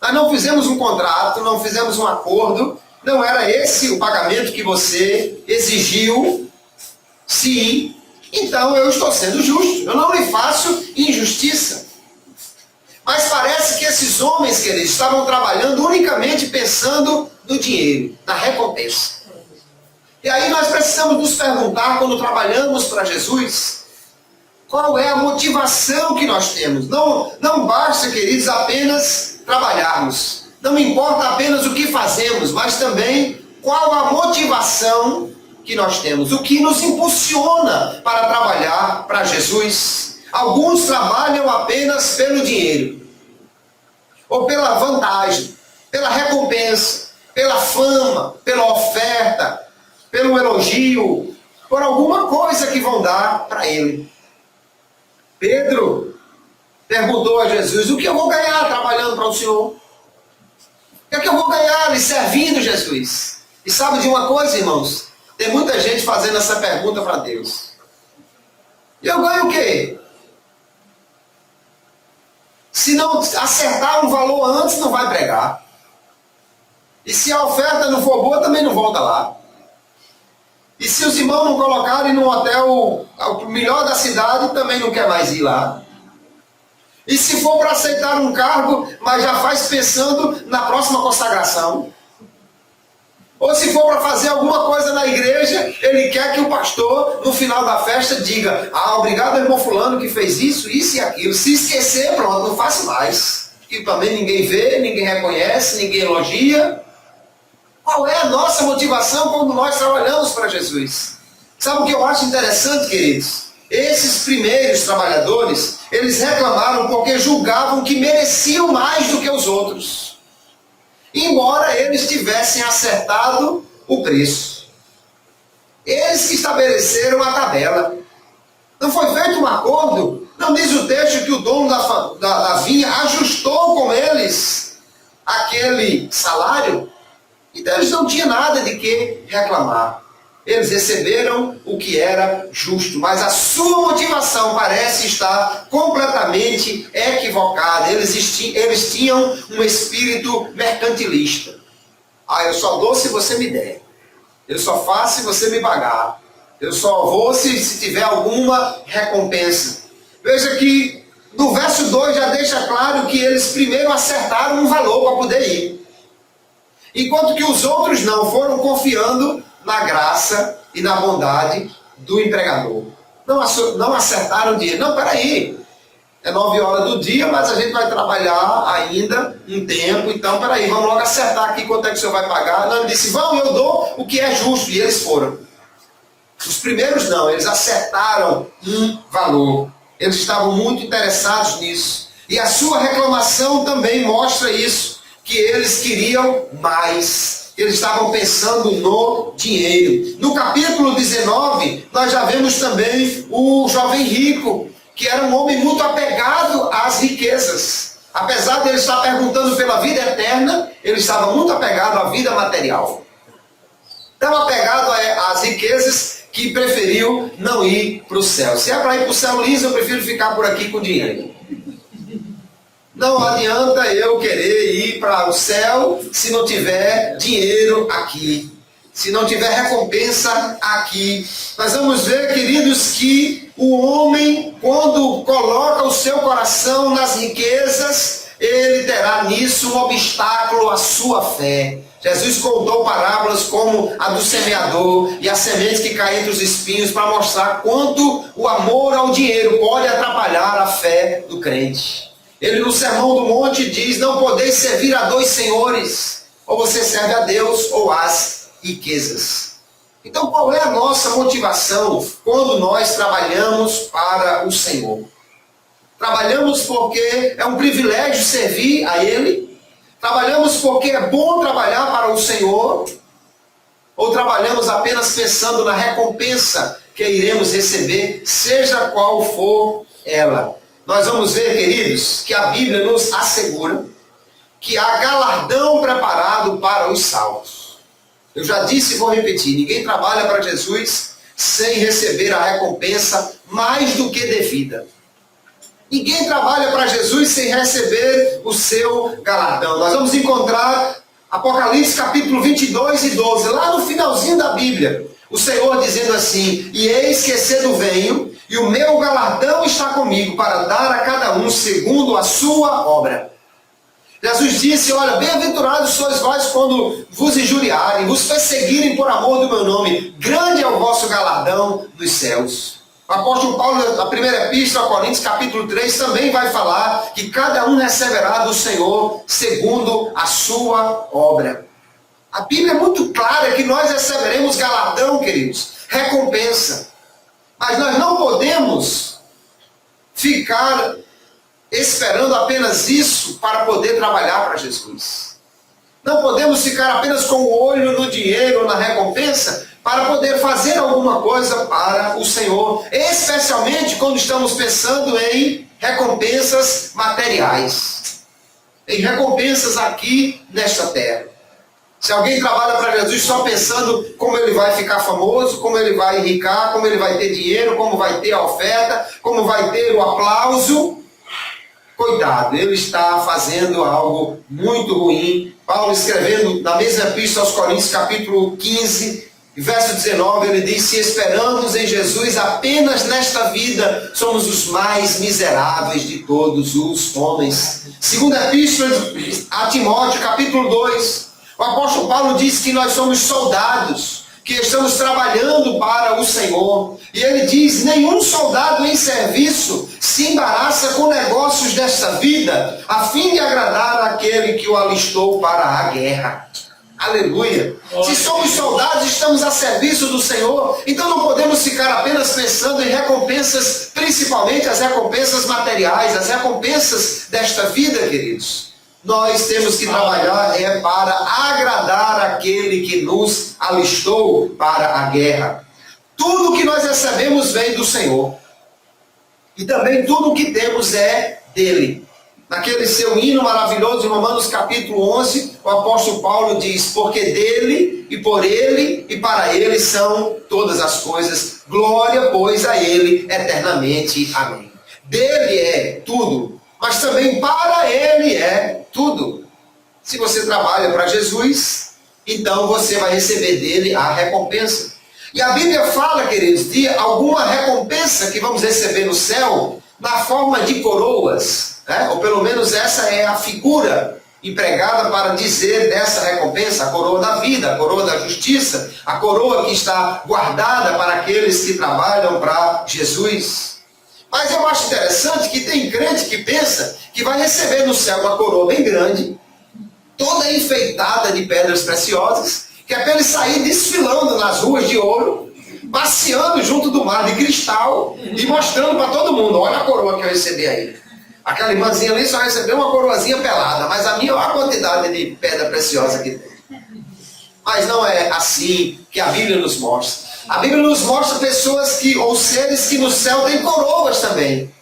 Nós não fizemos um contrato, não fizemos um acordo. Não era esse o pagamento que você exigiu? Sim. Então eu estou sendo justo. Eu não lhe faço injustiça. Mas parece que esses homens, queridos, estavam trabalhando unicamente pensando no dinheiro, na recompensa. E aí nós precisamos nos perguntar, quando trabalhamos para Jesus, qual é a motivação que nós temos. Não basta, queridos, apenas trabalharmos. Não importa apenas o que fazemos, mas também qual a motivação que nós temos. O que nos impulsiona para trabalhar para Jesus. Alguns trabalham apenas pelo dinheiro, ou pela vantagem, pela recompensa, pela fama, pela oferta, pelo elogio, por alguma coisa que vão dar para ele. Pedro perguntou a Jesus, o que eu vou ganhar trabalhando para o Senhor? O que é que eu vou ganhar lhe servindo, Jesus? E sabe de uma coisa, irmãos? Tem muita gente fazendo essa pergunta para Deus. E eu ganho o quê? Se não acertar um valor antes, não vai pregar. E se a oferta não for boa, também não volta lá. E se os irmãos não colocarem num hotel o melhor da cidade, também não quer mais ir lá. E se for para aceitar um cargo, mas já faz pensando na próxima consagração. Ou se for para fazer alguma coisa na igreja, ele quer que o pastor, no final da festa, diga, obrigado, irmão fulano, que fez isso, isso e aquilo. Se esquecer, pronto, não faço mais. que também ninguém vê, ninguém reconhece, ninguém elogia. Qual é a nossa motivação quando nós trabalhamos para Jesus? Sabe o que eu acho interessante, queridos? Esses primeiros trabalhadores, eles reclamaram porque julgavam que mereciam mais do que os outros, embora eles tivessem acertado o preço. Eles que estabeleceram a tabela. Não foi feito um acordo. Não diz o texto que o dono da vinha ajustou com eles aquele salário? Então eles não tinham nada de que reclamar. Eles receberam o que era justo, mas a sua motivação parece estar completamente equivocada. Eles tinham um espírito mercantilista. Eu só dou se você me der. Eu só faço se você me pagar. Eu só vou se tiver alguma recompensa. Veja que no verso 2 já deixa claro que eles primeiro acertaram um valor para poder ir. Enquanto que os outros não, foram confiando na graça e na bondade do empregador. Não acertaram o dinheiro. Não, peraí. É 9 horas do dia, mas a gente vai trabalhar ainda um tempo. Então, peraí, vamos logo acertar aqui quanto é que o senhor vai pagar. Não, ele disse, vamos, eu dou o que é justo. E eles foram. Os primeiros não, eles acertaram um valor. Eles estavam muito interessados nisso. E a sua reclamação também mostra isso, que eles queriam mais. Eles estavam pensando no dinheiro. No capítulo 19, nós já vemos também o jovem rico, que era um homem muito apegado às riquezas. Apesar de ele estar perguntando pela vida eterna, ele estava muito apegado à vida material. Tão apegado às riquezas que preferiu não ir para o céu. Se é para ir para o céu liso, eu prefiro ficar por aqui com dinheiro. Não adianta eu querer ir para o céu se não tiver dinheiro aqui. Se não tiver recompensa aqui. Nós vamos ver, queridos, que o homem, quando coloca o seu coração nas riquezas, ele terá nisso um obstáculo à sua fé. Jesus contou parábolas como a do semeador e as sementes que caem entre os espinhos para mostrar quanto o amor ao dinheiro pode atrapalhar a fé do crente. Ele no Sermão do Monte diz, não podeis servir a dois senhores, ou você serve a Deus ou às riquezas. Então qual é a nossa motivação quando nós trabalhamos para o Senhor? Trabalhamos porque é um privilégio servir a Ele? Trabalhamos porque é bom trabalhar para o Senhor? Ou trabalhamos apenas pensando na recompensa que iremos receber, seja qual for ela? Nós vamos ver, queridos, que a Bíblia nos assegura que há galardão preparado para os salvos. Eu já disse e vou repetir, ninguém trabalha para Jesus sem receber a recompensa mais do que devida. Ninguém trabalha para Jesus sem receber o seu galardão. Nós vamos encontrar Apocalipse capítulo 22 e 12, lá no finalzinho da Bíblia, o Senhor dizendo assim, e eis que cedo venho, e o meu galardão está comigo, para dar a cada um segundo a sua obra. Jesus disse, olha, bem-aventurados sois vós quando vos injuriarem, vos perseguirem por amor do meu nome, grande é o vosso galardão nos céus. O apóstolo Paulo, na primeira epístola a Coríntios, capítulo 3, também vai falar que cada um receberá do Senhor segundo a sua obra. A Bíblia é muito clara que nós receberemos galardão, queridos, recompensa. Mas nós não podemos ficar esperando apenas isso para poder trabalhar para Jesus. Não podemos ficar apenas com o olho no dinheiro, na recompensa, para poder fazer alguma coisa para o Senhor, especialmente quando estamos pensando em recompensas materiais, em recompensas aqui nesta terra. Se alguém trabalha para Jesus só pensando como ele vai ficar famoso, como ele vai enricar, como ele vai ter dinheiro, como vai ter a oferta, como vai ter o aplauso, coitado, ele está fazendo algo muito ruim. Paulo escrevendo na mesma epístola aos Coríntios, capítulo 15, verso 19, ele diz, se esperamos em Jesus apenas nesta vida, somos os mais miseráveis de todos os homens. Segunda epístola a Timóteo, capítulo 2, o apóstolo Paulo diz que nós somos soldados, que estamos trabalhando para o Senhor. E ele diz: nenhum soldado em serviço se embaraça com negócios desta vida, a fim de agradar aquele que o alistou para a guerra. Aleluia! Se somos soldados, estamos a serviço do Senhor, então não podemos ficar apenas pensando em recompensas, principalmente as recompensas materiais, as recompensas desta vida, queridos. Nós temos que trabalhar para agradar aquele que nos alistou para a guerra. Tudo que nós recebemos vem do Senhor. E também tudo o que temos é dele. Naquele seu hino maravilhoso, em Romanos capítulo 11, o apóstolo Paulo diz: porque dele, e por ele, e para ele são todas as coisas. Glória, pois, a ele eternamente. Amém. Dele é tudo, mas também para ele é tudo. Se você trabalha para Jesus, então você vai receber dele a recompensa. E a Bíblia fala, queridos, de alguma recompensa que vamos receber no céu na forma de coroas. Ou pelo menos essa é a figura empregada para dizer dessa recompensa: a coroa da vida, a coroa da justiça, a coroa que está guardada para aqueles que trabalham para Jesus. Mas eu acho interessante que tem crente que pensa que vai receber no céu uma coroa bem grande, toda enfeitada de pedras preciosas, que é para ele sair desfilando nas ruas de ouro, passeando junto do mar de cristal e mostrando para todo mundo: olha a coroa que eu recebi aí. Aquela irmãzinha ali só recebeu uma coroazinha pelada, mas a minha, olha a quantidade de pedra preciosa que tem. Mas não é assim que a Bíblia nos mostra. A Bíblia nos mostra pessoas ou seres que no céu têm coroas também.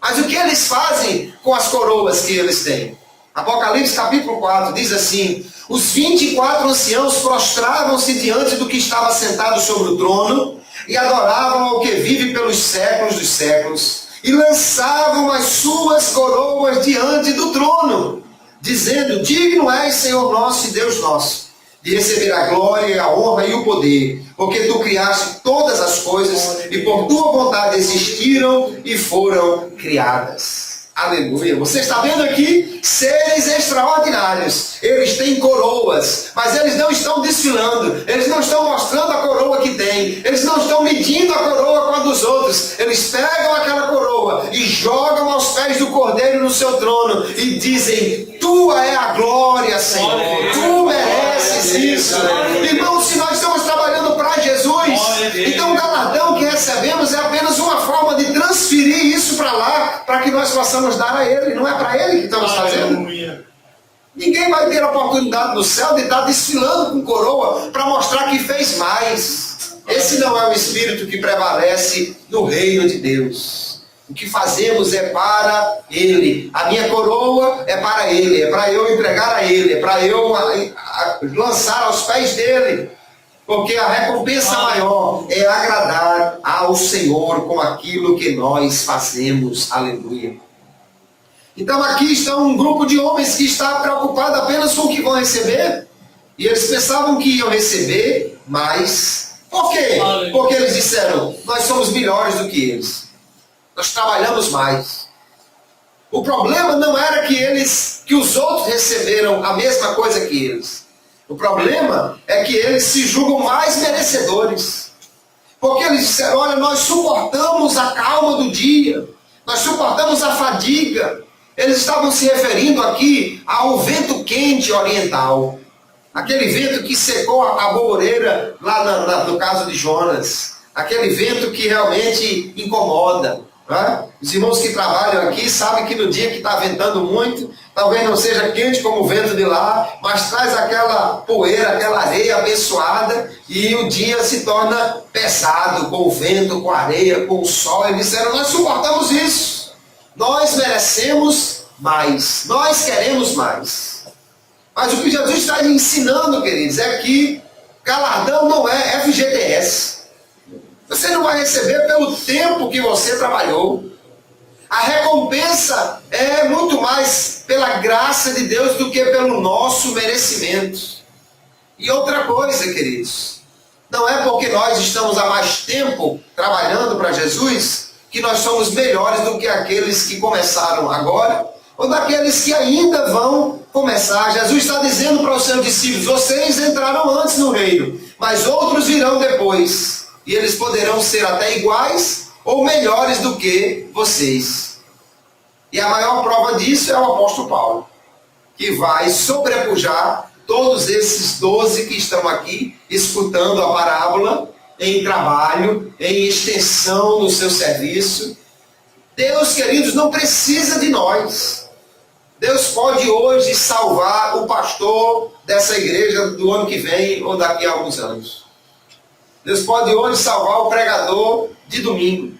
Mas o que eles fazem com as coroas que eles têm? Apocalipse capítulo 4 diz assim: os 24 anciãos prostravam-se diante do que estava sentado sobre o trono e adoravam ao que vive pelos séculos dos séculos. E lançavam as suas coroas diante do trono, dizendo: digno és, Senhor nosso e Deus nosso, de receber a glória, a honra e o poder, porque tu criaste todas as coisas e por tua vontade existiram e foram criadas. Aleluia! Você está vendo aqui seres extraordinários. Eles têm coroas, mas eles não estão desfilando, eles não estão mostrando a coroa que têm, eles não estão medindo a coroa com a dos outros. Eles pegam aquela coroa e jogam aos pés do Cordeiro no seu trono e dizem: tua é a glória, Senhor, tu mereces isso. Irmãos, se nós estamos trabalhando para Jesus, então o galardão que recebemos é apenas uma forma de transferir isso para lá, para que nós possamos dar a Ele. Não é para Ele que estamos fazendo. Ninguém vai ter a oportunidade no céu de estar desfilando com coroa para mostrar que fez mais. Esse não é o espírito que prevalece no reino de Deus. O que fazemos é para Ele. A minha coroa é para Ele, é para eu entregar a Ele, é para eu lançar aos pés dEle. Porque a recompensa maior é agradar ao Senhor com aquilo que nós fazemos. Aleluia. Então aqui está um grupo de homens que está preocupado apenas com o que vão receber. E eles pensavam que iam receber mais. Por quê? Porque eles disseram: nós somos melhores do que eles. Nós trabalhamos mais. O problema não era que os outros receberam a mesma coisa que eles. O problema é que eles se julgam mais merecedores. Porque eles disseram: olha, nós suportamos a calma do dia, nós suportamos a fadiga. Eles estavam se referindo aqui ao vento quente oriental. Aquele vento que secou a arvoreira lá no caso de Jonas. Aquele vento que realmente incomoda. Os irmãos que trabalham aqui sabem que no dia que está ventando muito, talvez não seja quente como o vento de lá, mas traz aquela poeira, aquela areia abençoada, e o dia se torna pesado com o vento, com a areia, com o sol. Eles disseram: nós suportamos isso. Nós merecemos mais. Nós queremos mais. Mas o que Jesus está ensinando, queridos, é que galardão não é FGTS. Você não vai receber pelo tempo que você trabalhou. A recompensa é muito mais pela graça de Deus do que pelo nosso merecimento. E outra coisa, queridos, não é porque nós estamos há mais tempo trabalhando para Jesus que nós somos melhores do que aqueles que começaram agora ou daqueles que ainda vão começar. Jesus está dizendo para os seus discípulos: vocês entraram antes no reino. Mas outros virão depois, e eles poderão ser até iguais ou melhores do que vocês. E a maior prova disso é o apóstolo Paulo, que vai sobrepujar todos esses 12 que estão aqui escutando a parábola, em trabalho, em extensão no seu serviço. Deus, queridos, não precisa de nós. Deus pode hoje salvar o pastor dessa igreja do ano que vem ou daqui a alguns anos. Deus pode hoje salvar o pregador de domingo.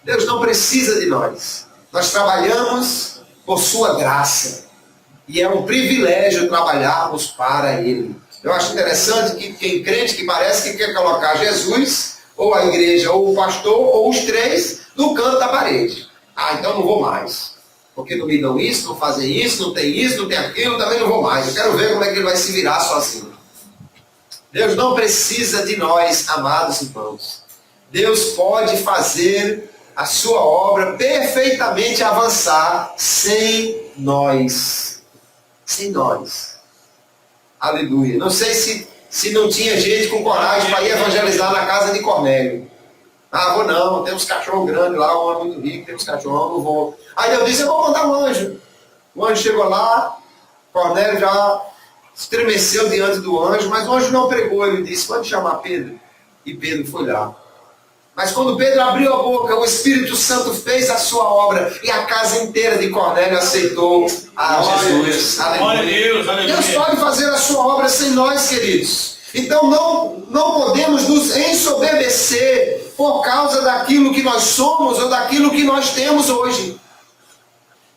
Deus não precisa de nós. Nós trabalhamos por sua graça. E é um privilégio trabalharmos para Ele. Eu acho interessante que tem crente que parece que quer colocar Jesus, ou a igreja, ou o pastor, ou os três, no canto da parede. Ah, então não vou mais. Porque não me dão isso, não fazem isso, não tem isso, não tem aquilo, também não vou mais. Eu quero ver como é que ele vai se virar sozinho. Deus não precisa de nós, amados irmãos. Deus pode fazer a sua obra perfeitamente avançar sem nós. Sem nós. Aleluia. Não sei se não tinha gente com coragem para ir evangelizar na casa de Cornélio. Ah, vou não, tem uns cachorros grandes lá, um homem muito rico, tem uns cachorros, não vou. Aí Deus disse, eu vou mandar um anjo. O anjo chegou lá, Cornélio já estremeceu diante do anjo, mas o anjo não pregou, ele disse, pode chamar Pedro. E Pedro foi lá. Mas quando Pedro abriu a boca, o Espírito Santo fez a sua obra e a casa inteira de Cornélio aceitou a Jesus. Aleluia. Deus pode fazer a sua obra sem nós, queridos. Então não podemos nos ensoberbecer por causa daquilo que nós somos ou daquilo que nós temos hoje.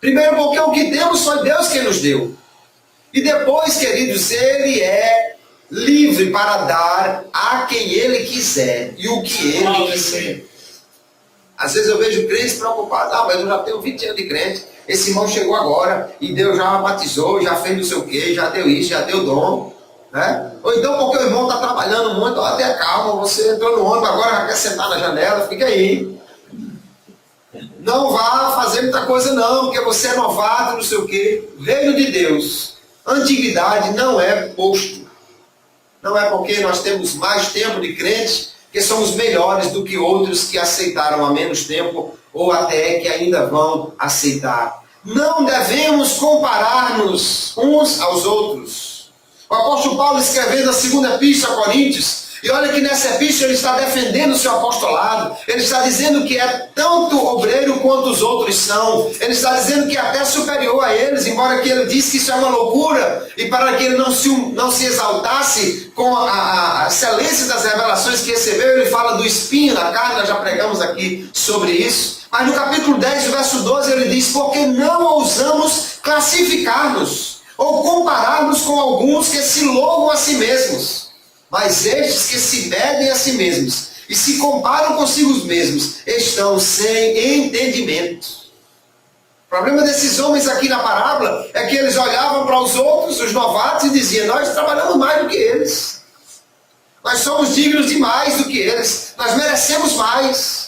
Primeiro porque o que temos foi Deus quem nos deu. E depois, queridos, Ele é livre para dar a quem Ele quiser e o que Ele quiser. Às vezes eu vejo crentes preocupados. Ah, mas eu já tenho 20 anos de crente. Esse irmão chegou agora e Deus já batizou, já fez não sei o quê, já deu isso, já deu dom. Né? Ou então porque o irmão está trabalhando muito, ó, tenha calma, você entrou no ônibus, agora já quer sentar na janela, fica aí. Não vá fazer muita coisa não, porque você é novato, não sei o quê. Reino de Deus, antiguidade não é posto. Não é porque nós temos mais tempo de crente que somos melhores do que outros que aceitaram há menos tempo ou até que ainda vão aceitar. Não devemos comparar-nos uns aos outros. O apóstolo Paulo escrevendo a segunda epístola a Coríntios, e olha que nessa epístola ele está defendendo o seu apostolado, ele está dizendo que é tanto obreiro quanto os outros são, ele está dizendo que é até superior a eles, embora que ele disse que isso é uma loucura, e para que ele não se exaltasse com a excelência das revelações que recebeu, ele fala do espinho da carne, nós já pregamos aqui sobre isso, mas no capítulo 10, verso 12, ele diz, porque não ousamos classificar-nos, ou comparar-nos com alguns que se louvam a si mesmos, mas estes que se medem a si mesmos e se comparam consigo mesmos estão sem entendimento. O problema desses homens aqui na parábola é que eles olhavam para os outros, os novatos, e diziam, nós trabalhamos mais do que eles, nós somos dignos de mais do que eles, nós merecemos mais.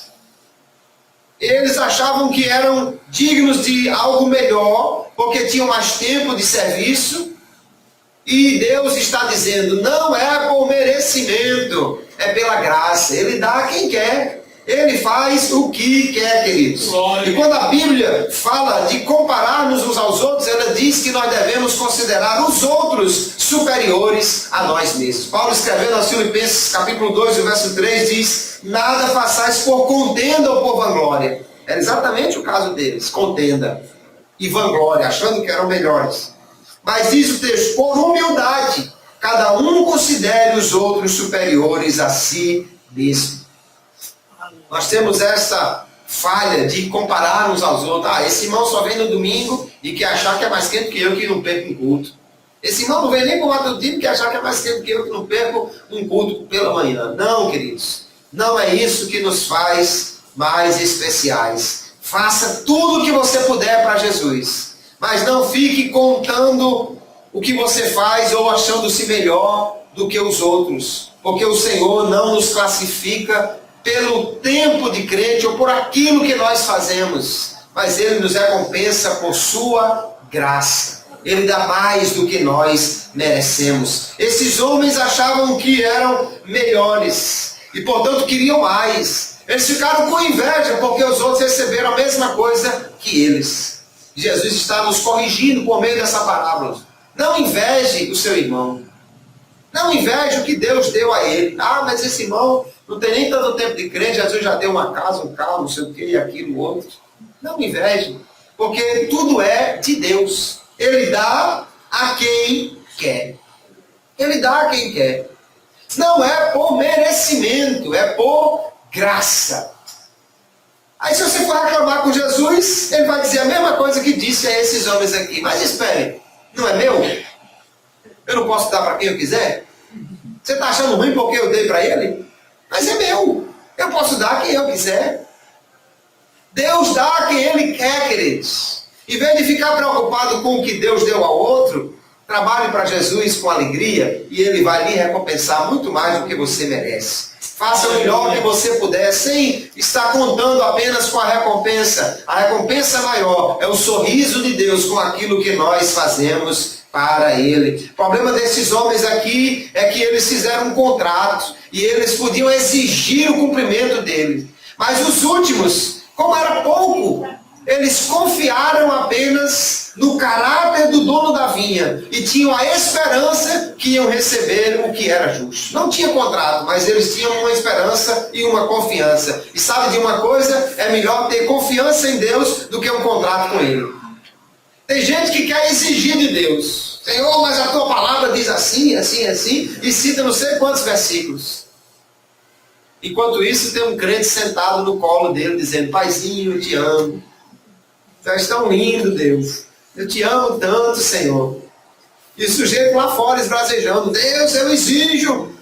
Eles achavam que eram dignos de algo melhor, porque tinham mais tempo de serviço, e Deus está dizendo, não é por merecimento, é pela graça, Ele dá a quem quer, Ele faz o que quer, queridos. Glória. E quando a Bíblia fala de comparar-nos uns aos outros, ela diz que nós devemos considerar os outros superiores a nós mesmos. Paulo escrevendo aos Filipenses, capítulo 2, verso 3, diz, nada façais por contenda ou por vanglória. É exatamente o caso deles, contenda e vanglória, achando que eram melhores. Mas diz o texto, por humildade, cada um considere os outros superiores a si mesmo. Nós temos essa falha de comparar uns aos outros. Ah, esse irmão só vem no domingo e quer achar que é mais quente que eu que não perco um culto. Esse irmão não vem nem para o matutino e quer achar que é mais quente que eu que não perco um culto pela manhã. Não, queridos. Não é isso que nos faz mais especiais. Faça tudo o que você puder para Jesus. Mas não fique contando o que você faz ou achando-se melhor do que os outros. Porque o Senhor não nos classifica pelo tempo de crente ou por aquilo que nós fazemos. Mas Ele nos recompensa por sua graça. Ele dá mais do que nós merecemos. Esses homens achavam que eram melhores e, portanto, queriam mais. Eles ficaram com inveja porque os outros receberam a mesma coisa que eles. Jesus está nos corrigindo por meio dessa parábola. Não inveje o seu irmão. Não inveje o que Deus deu a ele. Ah, mas esse irmão não tem nem tanto tempo de crente, Jesus já deu uma casa, um carro, não sei o que, aquilo, outro. Não inveje, porque tudo é de Deus. Ele dá a quem quer. Ele dá a quem quer. Não é por merecimento, é por graça. Aí se você for reclamar com Jesus, ele vai dizer a mesma coisa que disse a esses homens aqui. Mas espere, não é meu? Eu não posso dar para quem eu quiser? Você está achando ruim porque eu dei para ele? Mas é meu. Eu posso dar a quem eu quiser. Deus dá a quem Ele quer, queridos. Em vez de ficar preocupado com o que Deus deu ao outro, trabalhe para Jesus com alegria e Ele vai lhe recompensar muito mais do que você merece. Faça o melhor que você puder, sem estar contando apenas com a recompensa. A recompensa maior é o sorriso de Deus com aquilo que nós fazemos para Ele. O problema desses homens aqui é que eles fizeram um contrato e eles podiam exigir o cumprimento dele. Mas os últimos, como era pouco, eles confiaram apenas no caráter do dono da vinha e tinham a esperança que iam receber o que era justo. Não tinha contrato, mas eles tinham uma esperança e uma confiança. E sabe de uma coisa? É melhor ter confiança em Deus do que um contrato com Ele. Tem gente que quer exigir de Deus. Senhor, mas a tua palavra diz assim, assim, assim, e cita não sei quantos versículos. Enquanto isso, tem um crente sentado no colo dele, dizendo, Paizinho, eu te amo. Tu és tão lindo, Deus. Eu te amo tanto, Senhor. E o sujeito lá fora esbracejando, Deus, eu exijo.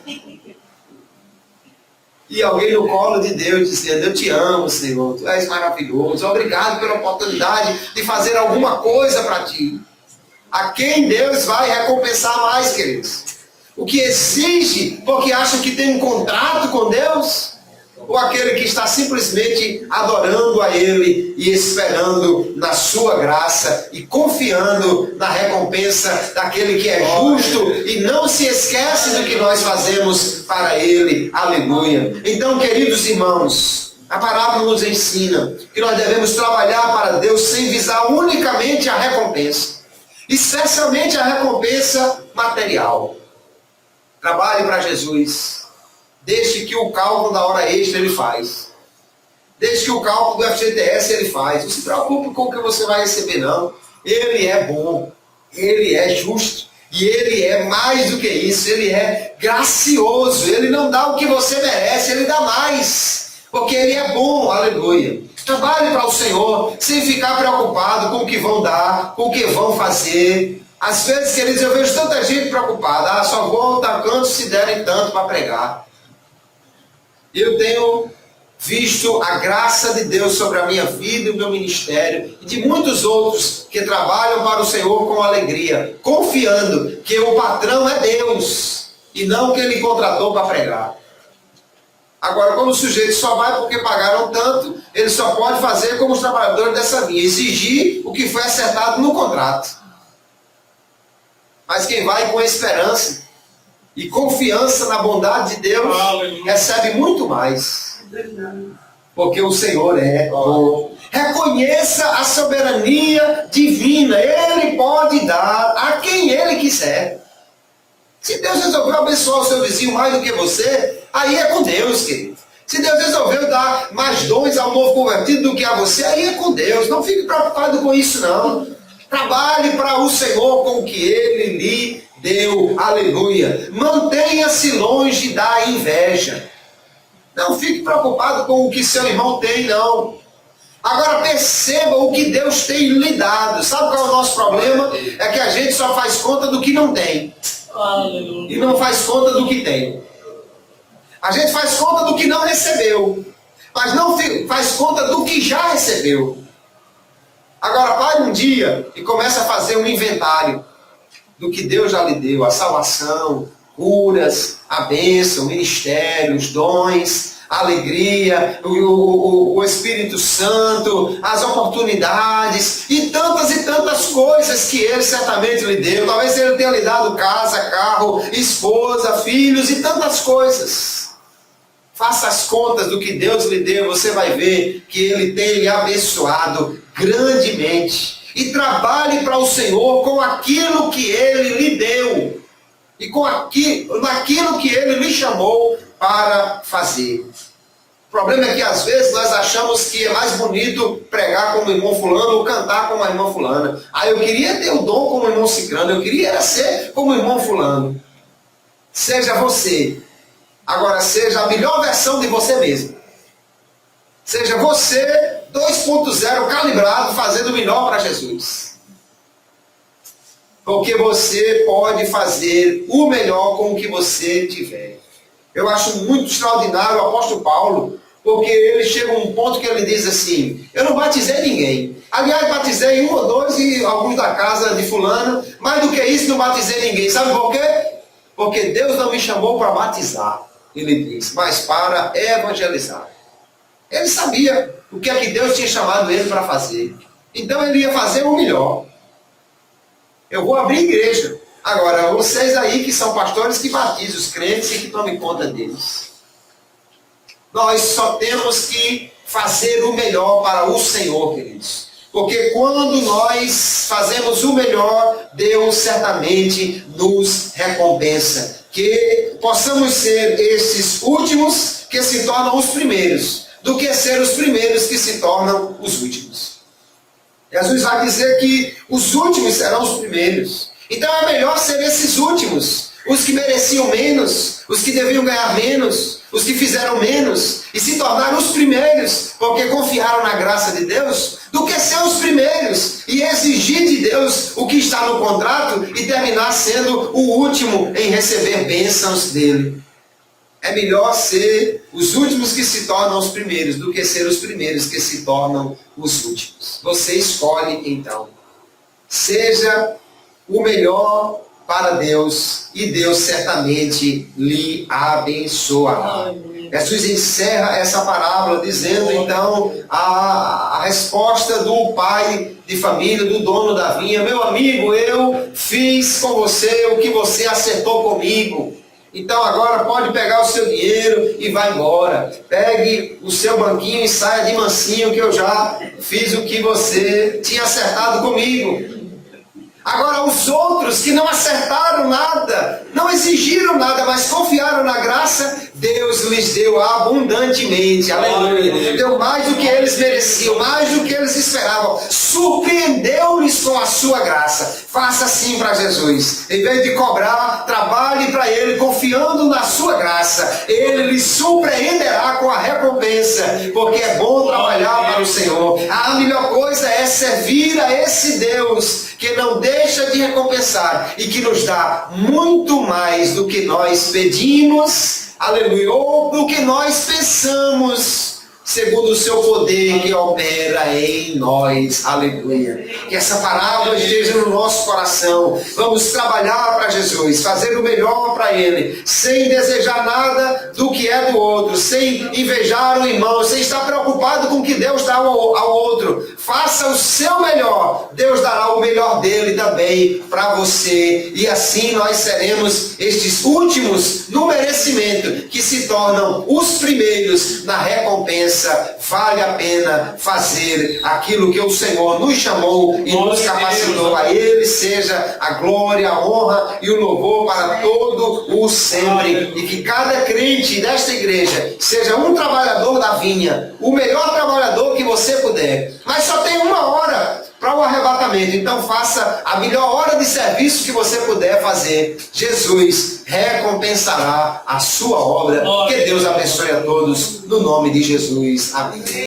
E alguém no colo de Deus dizendo, eu te amo, Senhor. Tu és maravilhoso. Obrigado pela oportunidade de fazer alguma coisa para ti. A quem Deus vai recompensar mais, queridos? O que exige porque acha que tem um contrato com Deus? Ou aquele que está simplesmente adorando a Ele e esperando na sua graça e confiando na recompensa daquele que é justo e não se esquece do que nós fazemos para Ele. Aleluia. Então, queridos irmãos, a parábola nos ensina que nós devemos trabalhar para Deus sem visar unicamente a recompensa, especialmente a recompensa material. Trabalhe para Jesus. Deixe que o cálculo da hora extra ele faz. Deixe que o cálculo do FGTS ele faz. Não se preocupe com o que você vai receber, não. Ele é bom. Ele é justo. E Ele é mais do que isso. Ele é gracioso. Ele não dá o que você merece. Ele dá mais. Porque Ele é bom. Aleluia. Trabalhe para o Senhor sem ficar preocupado com o que vão dar, com o que vão fazer. Às vezes, queridos, eu vejo tanta gente preocupada. Ah, só vou dar canto se derem tanto para pregar. Eu tenho visto a graça de Deus sobre a minha vida e o meu ministério e de muitos outros que trabalham para o Senhor com alegria, confiando que o patrão é Deus e não que Ele contratou para pregar. Agora, quando o sujeito só vai porque pagaram tanto, ele só pode fazer como os trabalhadores dessa vinha, exigir o que foi acertado no contrato. Mas quem vai com esperança e confiança na bondade de Deus, recebe muito mais. Porque o Senhor é bom. Reconheça a soberania divina. Ele pode dar a quem Ele quiser. Se Deus resolveu abençoar o seu vizinho mais do que você, aí é com Deus, querido. Se Deus resolveu dar mais dons ao novo convertido do que a você, aí é com Deus. Não fique preocupado com isso, não. Trabalhe para o Senhor com o que Ele lhe deu. Aleluia. Mantenha-se longe da inveja. Não fique preocupado com o que seu irmão tem, não. Agora perceba o que Deus tem lhe dado. Sabe qual é o nosso problema? É que a gente só faz conta do que não tem. Aleluia. E não faz conta do que tem. A gente faz conta do que não recebeu, mas não faz conta do que já recebeu. Agora vai um dia e começa a fazer um inventário do que Deus já lhe deu, a salvação, curas, a bênção, ministérios, dons, a alegria, o Espírito Santo, as oportunidades e tantas coisas que Ele certamente lhe deu. Talvez Ele tenha lhe dado casa, carro, esposa, filhos e tantas coisas. Faça as contas do que Deus lhe deu, você vai ver que Ele tem lhe abençoado grandemente. E trabalhe para o Senhor com aquilo que Ele lhe deu e naquilo que Ele lhe chamou para fazer. O problema é que às vezes nós achamos que é mais bonito pregar como o irmão fulano ou cantar como a irmã fulana. Eu queria ter o dom como o irmão ciclano, eu queria ser como o irmão fulano. Seja você. Agora, seja a melhor versão de você mesmo. Seja você 2.0 calibrado, fazendo o melhor para Jesus. Porque você pode fazer o melhor com o que você tiver. Eu acho muito extraordinário o apóstolo Paulo, porque ele chega a um ponto que ele diz assim: eu não batizei ninguém. Aliás, batizei um ou dois e alguns da casa de fulano. Mais do que isso, não batizei ninguém. Sabe por quê? Porque Deus não me chamou para batizar. Ele diz, mas para evangelizar. Ele sabia o que é que Deus tinha chamado ele para fazer. Então ele ia fazer o melhor. Eu vou abrir igreja. Agora, vocês aí que são pastores, que batizem os crentes e que tomem conta deles. Nós só temos que fazer o melhor para o Senhor, queridos. Porque quando nós fazemos o melhor, Deus certamente nos recompensa. Que possamos ser esses últimos que se tornam os primeiros, do que ser os primeiros que se tornam os últimos. Jesus vai dizer que os últimos serão os primeiros. Então é melhor ser esses últimos, os que mereciam menos, os que deviam ganhar menos, os que fizeram menos, e se tornaram os primeiros, porque confiaram na graça de Deus, do que ser os primeiros e exigir de Deus o que está no contrato e terminar sendo o último em receber bênçãos dele. É melhor ser os últimos que se tornam os primeiros do que ser os primeiros que se tornam os últimos. Você escolhe então. Seja o melhor para Deus e Deus certamente lhe abençoará. Jesus encerra essa parábola dizendo então a resposta do pai de família, do dono da vinha: meu amigo, eu fiz com você o que você acertou comigo. Então agora pode pegar o seu dinheiro e vai embora. Pegue o seu banquinho e saia de mansinho, que eu já fiz o que você tinha acertado comigo. Agora os outros que não acertaram nada, não exigiram nada, mas confiaram na graça, Deus lhes deu abundantemente, aleluia. Deu mais do que eles mereciam, mais do que eles esperavam. Surpreendeu-lhes com a sua graça. Faça assim para Jesus. Em vez de cobrar, trabalhe para Ele, confiando na sua graça. Ele lhe surpreenderá com a recompensa, porque é bom trabalhar para o Senhor. A melhor coisa é servir a esse Deus que não deixa de recompensar e que nos dá muito mais do que nós pedimos, aleluia, ou do que nós pensamos, segundo o seu poder que opera em nós, aleluia. Que essa parábola esteja no nosso coração. Vamos trabalhar para Jesus, fazer o melhor para Ele, sem desejar nada do que é do outro, sem invejar o irmão, sem estar preocupado com o que Deus dá ao outro. Faça o seu melhor, Deus dará o melhor dele também para você, e assim nós seremos estes últimos no merecimento, que se tornam os primeiros na recompensa. Vale a pena fazer aquilo que o Senhor nos chamou e nos capacitou. A Ele seja a glória, a honra e o louvor para todo o sempre. E que cada crente desta igreja seja um trabalhador da vinha, o melhor trabalhador que você puder. Mas só tem uma hora para o arrebatamento, então faça a melhor hora de serviço que você puder fazer. Jesus recompensará a sua obra. Que Deus abençoe a todos, no nome de Jesus. Amém.